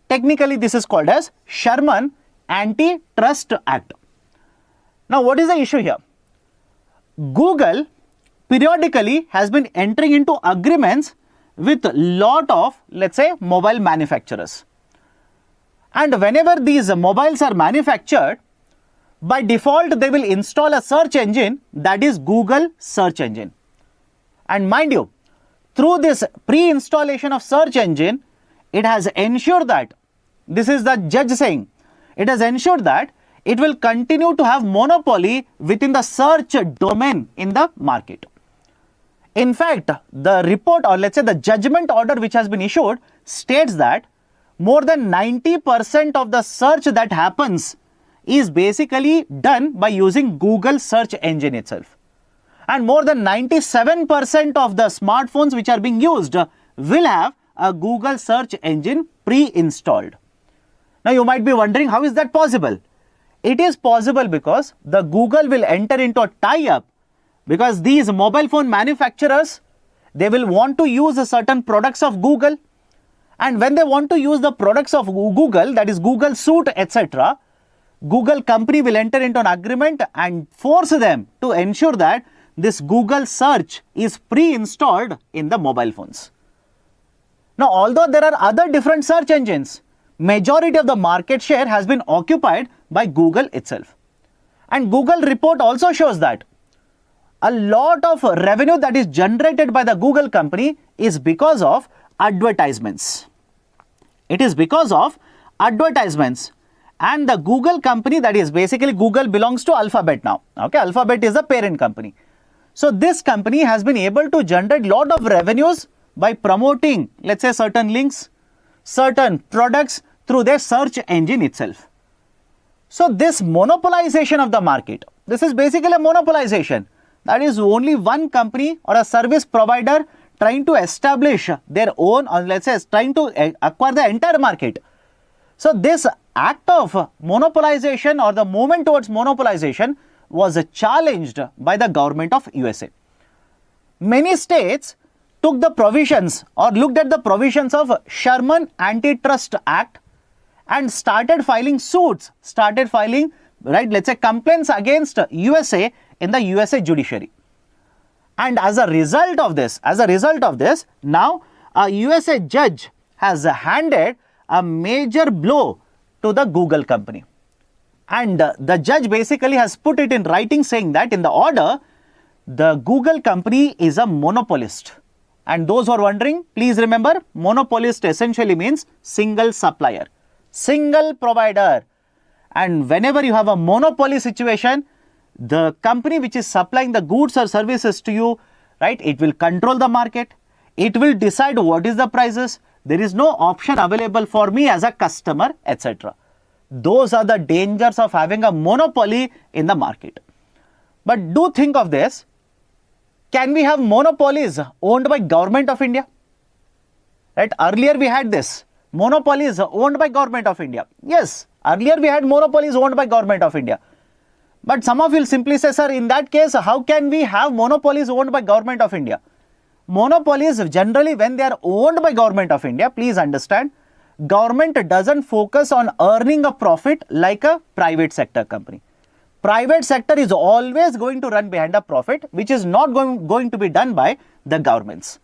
Technically, this is called as Sherman Antitrust Act. Now, what is the issue here? Google periodically has been entering into agreements with lot of, let's say, mobile manufacturers. And whenever these mobiles are manufactured, by default, they will install a search engine, that is Google search engine. And mind you, through this pre-installation of search engine, it has ensured that, this is the judge saying, it has ensured that it will continue to have monopoly within the search domain in the market. In fact, the report, or let's say the judgment order which has been issued, states that more than 90% of the search that happens is basically done by using Google search engine itself. And more than 97% of the smartphones which are being used will have a Google search engine pre-installed. Now you might be wondering, how is that possible? It is possible because the Google will enter into a tie-up, because these mobile phone manufacturers, they will want to use certain products of Google, and when they want to use the products of Google, that is Google Suite, etc., Google company will enter into an agreement and force them to ensure that this Google search is pre-installed in the mobile phones. Now, although there are other different search engines, majority of the market share has been occupied by Google itself. And Google report also shows that a lot of revenue that is generated by the Google company is because of advertisements. It is because of advertisements. And the Google company, that is basically Google, belongs to Alphabet now. Okay, Alphabet is the parent company. So this company has been able to generate lot of revenues by promoting, let's say, certain links, certain products through their search engine itself. So this monopolization of the market, this is basically a monopolization. That is only one company or a service provider trying to establish their own, or let's say trying to acquire the entire market. So this act of monopolization, or the movement towards monopolization, was challenged by the government of USA. Many states took the provisions or looked at the provisions of Sherman Antitrust Act and started filing suits, let's say complaints against USA in the USA judiciary. And as a result of this, now a USA judge has handed a major blow to the Google company. And the judge basically has put it in writing, saying that in the order, the Google company is a monopolist. And those who are wondering, please remember, monopolist essentially means single supplier, single provider. And whenever you have a monopoly situation, the company which is supplying the goods or services to you, right, it will control the market. It will decide what is the prices. There is no option available for me as a customer, etc. Those are the dangers of having a monopoly in the market. But do think of this. Can we have monopolies owned by Government of India? Right? Earlier we had this. Monopolies owned by Government of India. Yes, earlier we had monopolies owned by Government of India. But some of you will simply say, sir, in that case, how can we have monopolies owned by Government of India? Monopolies generally, when they are owned by Government of India, please understand, government doesn't focus on earning a profit like a private sector company. Private sector is always going to run behind a profit, which is not going to be done by the governments.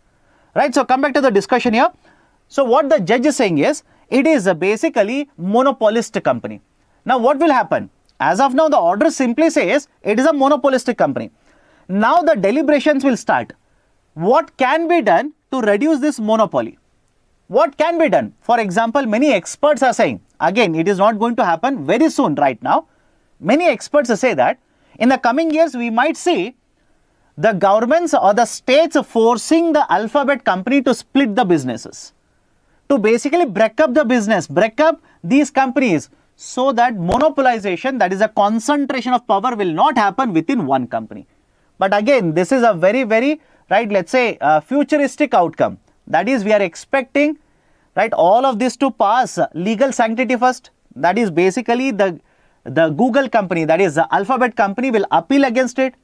Right? So come back to the discussion here. So what the judge is saying is, it is basically monopolist company. Now what will happen? As of now, the order simply says it is a monopolistic company. Now the deliberations will start. What can be done to reduce this monopoly? What can be done? For example, many experts are saying, again, it is not going to happen very soon right now. Many experts say that in the coming years, we might see the governments or the states forcing the Alphabet company to split the businesses. to basically break up the business, break up these companies so that monopolization, that is a concentration of power, will not happen within one company. But again, this is a very, very, right, let's say futuristic outcome. That is, we are expecting, right, all of this to pass legal sanctity first. That is basically the Google company, that is the Alphabet company, will appeal against it.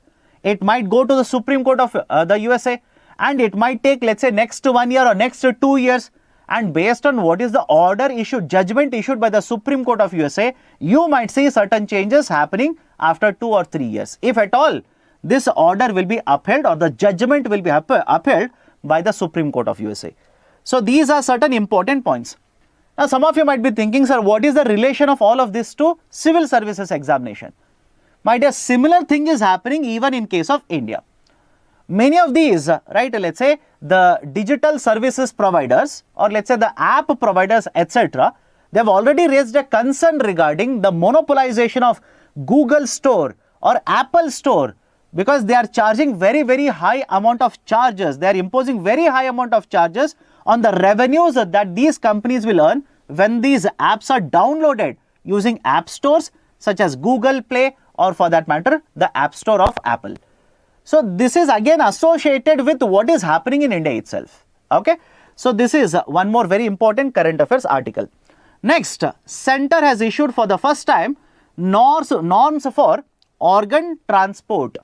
It might go to the Supreme Court of the USA, and it might take, let's say, next 1 year or next 2 years. And based on what is the order issued, judgment issued by the Supreme Court of USA, you might see certain changes happening after 2 or 3 years. If at all, this order will be upheld or the judgment will be upheld by the Supreme Court of USA. So these are certain important points. Now some of you might be thinking, sir, what is the relation of all of this to civil services examination? My dear, similar thing is happening even in case of India. Many of these, right, let's say the digital services providers or let's say the app providers, etc., they have already raised a concern regarding the monopolization of Google Store or Apple Store, because they are charging very, very high amount of charges. They are imposing very high amount of charges on the revenues that these companies will earn when these apps are downloaded using app stores such as Google Play or for that matter the App Store of Apple. So this is again associated with what is happening in India itself. Okay. So this is one more very important current affairs article. Next, Center has issued for the first time norms for organ transport.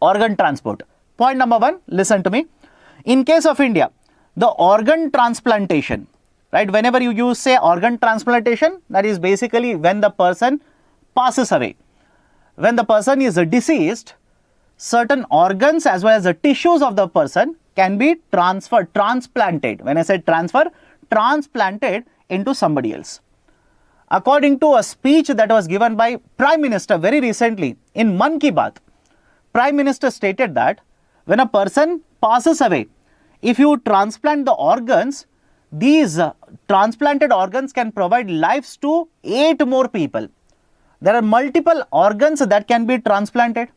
Organ transport. Point number 1, listen to me. In case of India, the organ transplantation, right? Whenever you say organ transplantation, that is basically when the person passes away. When the person is deceased, certain organs as well as the tissues of the person can be transplanted. When I say transfer, transplanted into somebody else. According to a speech that was given by Prime Minister very recently in Man Ki Baat, Prime Minister stated that when a person passes away, if you transplant the organs, these transplanted organs can provide lives to 8 more people. There are multiple organs that can be transplanted.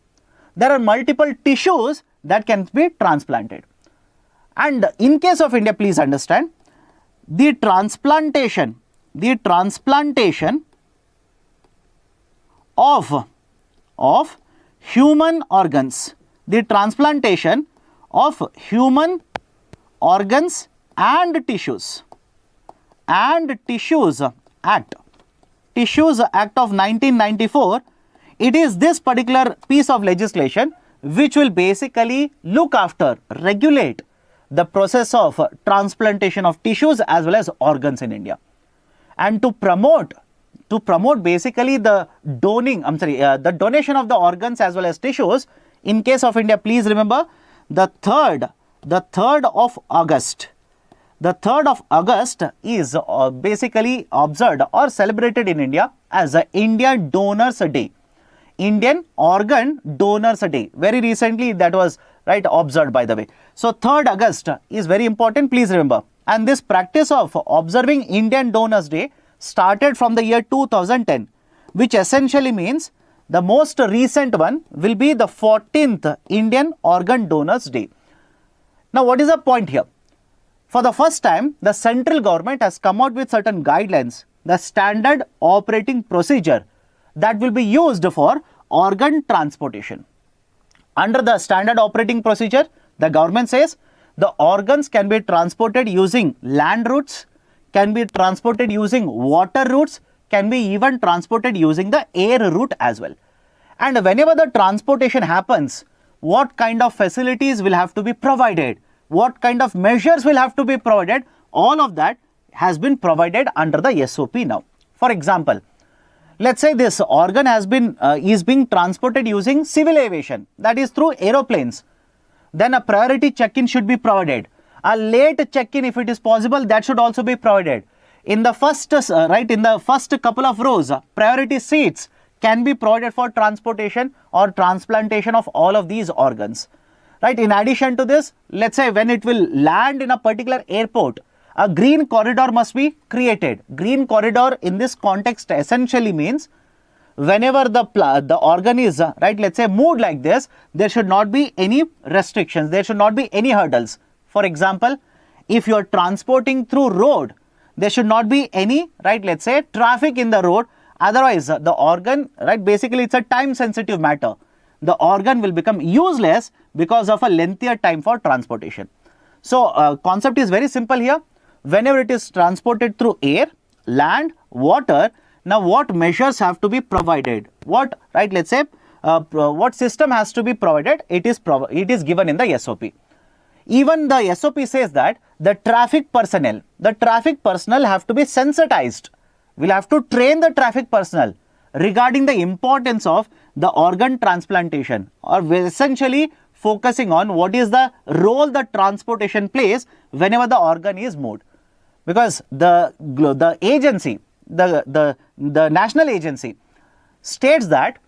There are multiple tissues that can be transplanted. And in case of India, please understand, the transplantation of human organs, the transplantation of human organs and Tissues Act of 1994, it is this particular piece of legislation which will basically look after, regulate the process of transplantation of tissues as well as organs in India. And to promote basically the donation of the organs as well as tissues, in case of India, please remember the 3rd of August. The 3rd of August is basically observed or celebrated in India as the Indian Donors Day. Indian Organ Donors Day. Very recently that was observed, by the way. So 3rd August is very important, please remember. And this practice of observing Indian Donors Day started from the year 2010, which essentially means the most recent one will be the 14th Indian Organ Donors Day. Now what is the point here? For the first time, the central government has come out with certain guidelines, the standard operating procedure that will be used for organ transportation. Under the standard operating procedure, the government says the organs can be transported using land routes, can be transported using water routes, can be even transported using the air route as well. And whenever the transportation happens, what kind of facilities will have to be provided? What kind of measures will have to be provided? All of that has been provided under the SOP now. For example, let's say this organ is being transported using civil aviation, that is through aeroplanes. Then a priority check-in should be provided. A late check-in, if it is possible, that should also be provided. In the first couple of rows, priority seats can be provided for transportation or transplantation of all of these organs. Right. In addition to this, let's say when it will land in a particular airport, a green corridor must be created. Green corridor in this context essentially means whenever the organ is let's say moved like this, there should not be any restrictions. There should not be any hurdles. For example, if you are transporting through road, There should not be any, right, let's say traffic in the road. Otherwise, the organ, right, basically it's a time sensitive matter. The organ will become useless because of a lengthier time for transportation. So, concept is very simple here. Whenever it is transported through air, land, water, now what measures have to be provided? What, right, let's say, what system has to be provided? It is given in the SOP. Even the SOP says that the traffic personnel have to be sensitized. We'll have to train the traffic personnel regarding the importance of the organ transplantation, or essentially focusing on what is the role the transportation plays whenever the organ is moved. Because the agency, the national agency states that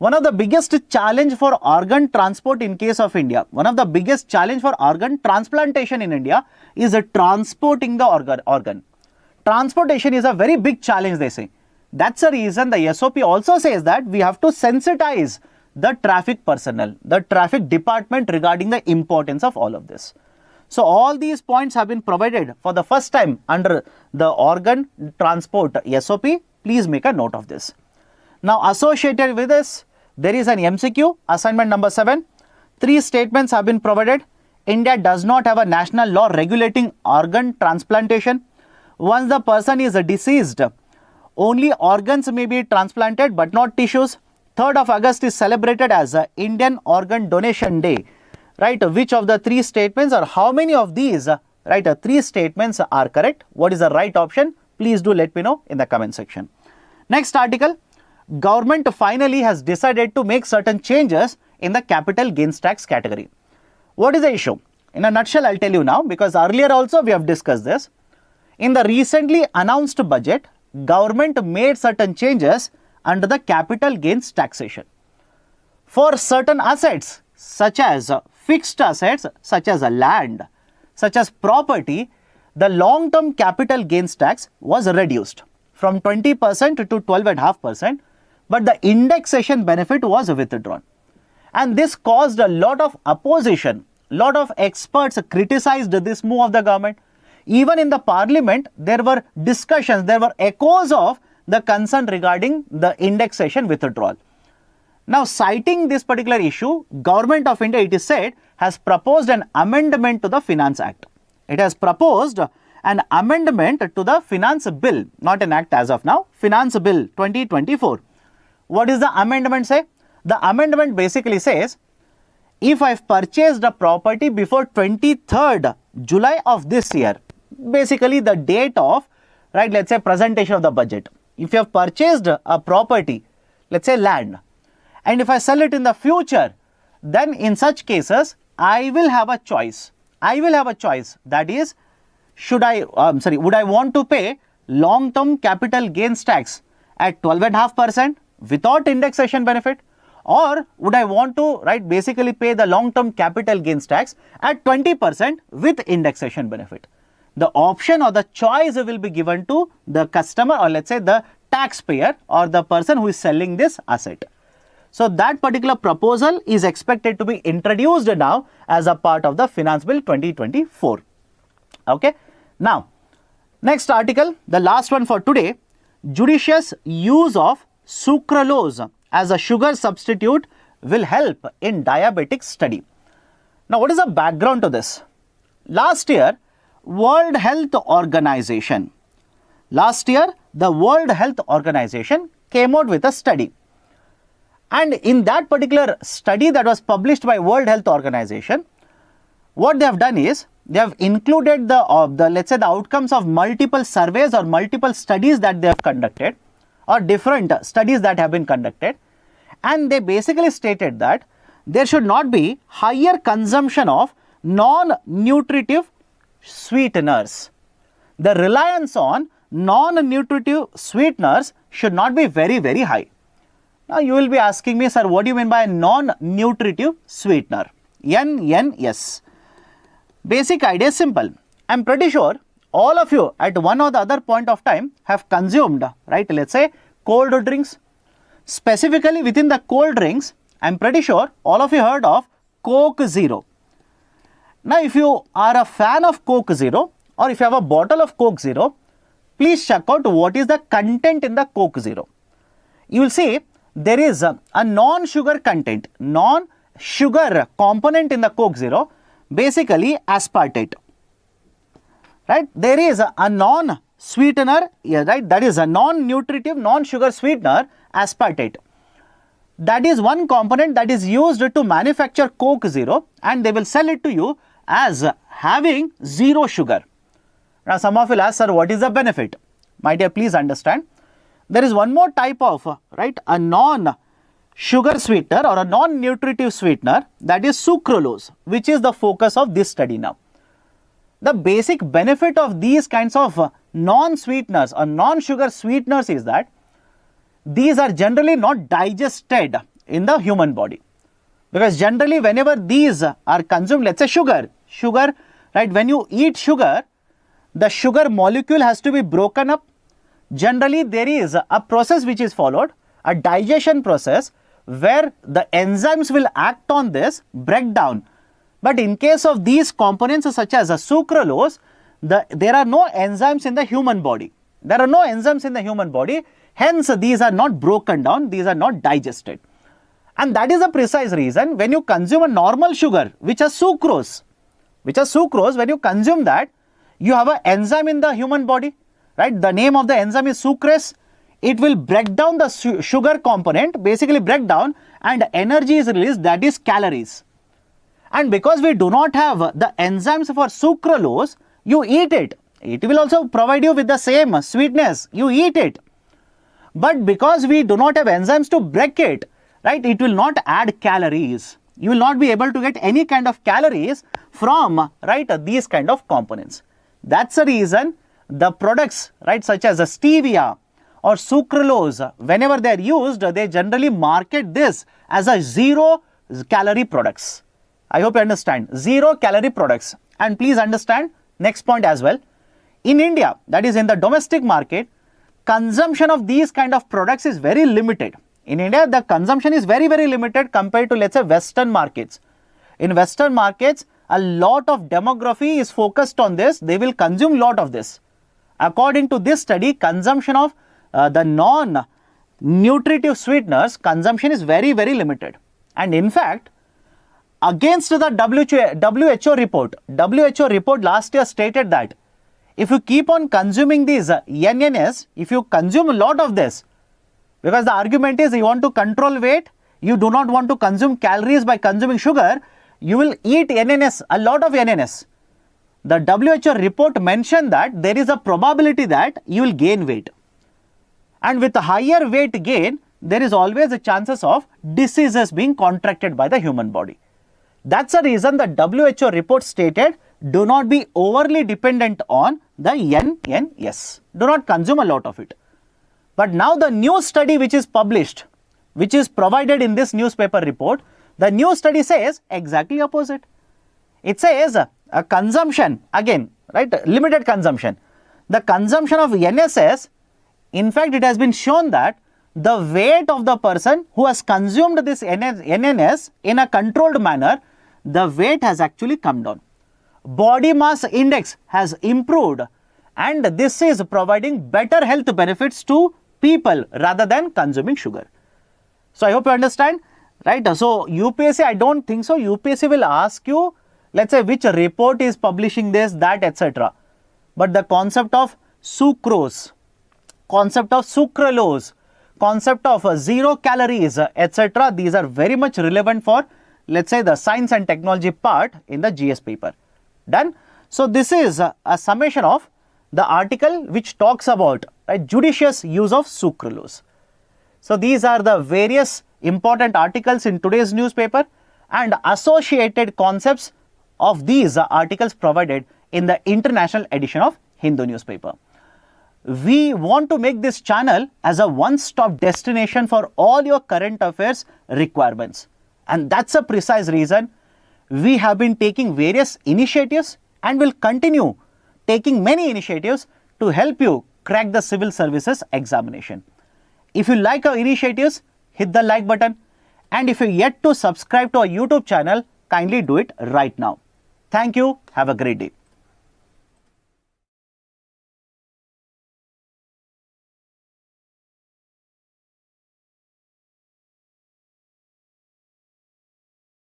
one of the biggest challenge for organ transport in case of India, one of the biggest challenge for organ transplantation in India is transporting the organ. Transportation is a very big challenge, they say. That's the reason the SOP also says that we have to sensitize the traffic personnel, the traffic department regarding the importance of all of this. So, all these points have been provided for the first time under the organ transport SOP. Please make a note of this. Now, associated with this, there is an MCQ, assignment number 7. 3 statements have been provided. India does not have a national law regulating organ transplantation. Once the person is deceased, only organs may be transplanted but not tissues. 3rd of August is celebrated as Indian Organ Donation Day. Right, which of the 3 statements, or how many of these, right, 3 statements are correct? What is the right option? Please do let me know in the comment section. Next article, government finally has decided to make certain changes in the capital gains tax category. What is the issue? In a nutshell, I'll tell you now, because earlier also we have discussed this. In the recently announced budget, government made certain changes under the capital gains taxation. For certain assets, such as fixed assets, such as land, such as property, the long-term capital gains tax was reduced from 20% to 12.5%, but the indexation benefit was withdrawn. And this caused a lot of opposition. Lot of experts criticized this move of the government. Even in the parliament, there were discussions, there were echoes of the concern regarding the indexation withdrawal. Now, citing this particular issue, Government of India, it is said, has proposed an amendment to the Finance Act. It has proposed an amendment to the Finance Bill, not an act as of now, Finance Bill 2024. What is the amendment say? The amendment basically says, if I've purchased a property before 23rd July of this year, basically the date of, right, let's say presentation of the budget. If you have purchased a property, let's say land, and if I sell it in the future, then in such cases, I will have a choice. That is, would I want to pay long-term capital gains tax at 12.5% without indexation benefit, or would I want to, right, basically pay the long-term capital gains tax at 20% with indexation benefit? The option or the choice will be given to the customer, or let's say the taxpayer or the person who is selling this asset. So, that particular proposal is expected to be introduced now as a part of the Finance Bill 2024. Okay. Now, next article, the last one for today, judicious use of sucralose as a sugar substitute will help in diabetic study. Now, what is the background to this? Last year, World Health Organization came out with a study. And in that particular study that was published by World Health Organization, what they have done is, they have included let's say the outcomes of multiple surveys or multiple studies that they have conducted, or different studies that have been conducted. And they basically stated that there should not be higher consumption of non-nutritive sweeteners. The reliance on non-nutritive sweeteners should not be very, very high. Now, you will be asking me, sir, what do you mean by non-nutritive sweetener? NNS. Basic idea is simple. I am pretty sure all of you at one or the other point of time have consumed, right, let's say cold drinks. Specifically within the cold drinks, I am pretty sure all of you heard of Coke Zero. Now, if you are a fan of Coke Zero, or if you have a bottle of Coke Zero, please check out what is the content in the Coke Zero. You will see there is a non-sugar content, non-sugar component in the Coke Zero, basically aspartate. Right? There is a non-sweetener, yeah, right? That is a non-nutritive, non-sugar sweetener, aspartate. That is one component that is used to manufacture Coke Zero, and they will sell it to you as having zero sugar. Now, some of you will ask, sir, what is the benefit? My dear, please understand. There is one more type of, right, a non-sugar sweetener or a non-nutritive sweetener, that is sucralose, which is the focus of this study now. The basic benefit of these kinds of non-sweeteners or non-sugar sweeteners is that these are generally not digested in the human body. Because generally whenever these are consumed, let's say sugar, right, when you eat sugar, the sugar molecule has to be broken up. Generally, there is a process which is followed, a digestion process, where the enzymes will act on this, break down. But in case of these components such as a sucralose, there are no enzymes in the human body. There are no enzymes in the human body, hence these are not broken down, these are not digested. And that is the precise reason when you consume a normal sugar, which is sucrose, when you consume that, you have an enzyme in the human body. Right? The name of the enzyme is sucrase. It will break down the sugar component, basically break down, and energy is released, that is calories. And because we do not have the enzymes for sucralose, you eat it. It will also provide you with the same sweetness. You eat it. But because we do not have enzymes to break it, right, it will not add calories. You will not be able to get any kind of calories from, right, these kind of components. That's the reason the products, right, such as a stevia or sucralose, whenever they are used, they generally market this as a zero calorie products. I hope you understand, zero calorie products. And please understand next point as well. In India, that is in the domestic market, consumption of these kind of products is very limited. In India, the consumption is very, very limited compared to, let's say, Western markets. In Western markets, a lot of demography is focused on this. They will consume a lot of this. According to this study, consumption of the non-nutritive sweeteners, consumption is very, very limited. And in fact, against the WHO report last year stated that if you keep on consuming these NNS, if you consume a lot of this, because the argument is you want to control weight, you do not want to consume calories by consuming sugar, you will eat NNS, a lot of NNS. The WHO report mentioned that there is a probability that you will gain weight. And with a higher weight gain, there is always a chances of diseases being contracted by the human body. That's the reason the WHO report stated, do not be overly dependent on the NNS. Do not consume a lot of it. But now the new study which is published, which is provided in this newspaper report, the new study says exactly opposite. It says a consumption, again, right, limited consumption. The consumption of NSS, in fact, it has been shown that the weight of the person who has consumed this NNS in a controlled manner, the weight has actually come down. Body mass index has improved, and this is providing better health benefits to people rather than consuming sugar. So I hope you understand, right? So UPSC, I don't think so. UPSC will ask you, let's say, which report is publishing this, that, etc. But the concept of sucrose, concept of sucralose, concept of zero calories, etc. These are very much relevant for, let's say, the science and technology part in the GS paper. Done? So this is a summation of the article which talks about judicious use of sucralose. So these are the various important articles in today's newspaper and associated concepts of these articles provided in the international edition of Hindu newspaper. We want to make this channel as a one-stop destination for all your current affairs requirements. And that's a precise reason we have been taking various initiatives and will continue taking many initiatives to help you crack the civil services examination. If you like our initiatives, hit the like button. And if you're yet to subscribe to our YouTube channel, kindly do it right now. Thank you. Have a great day.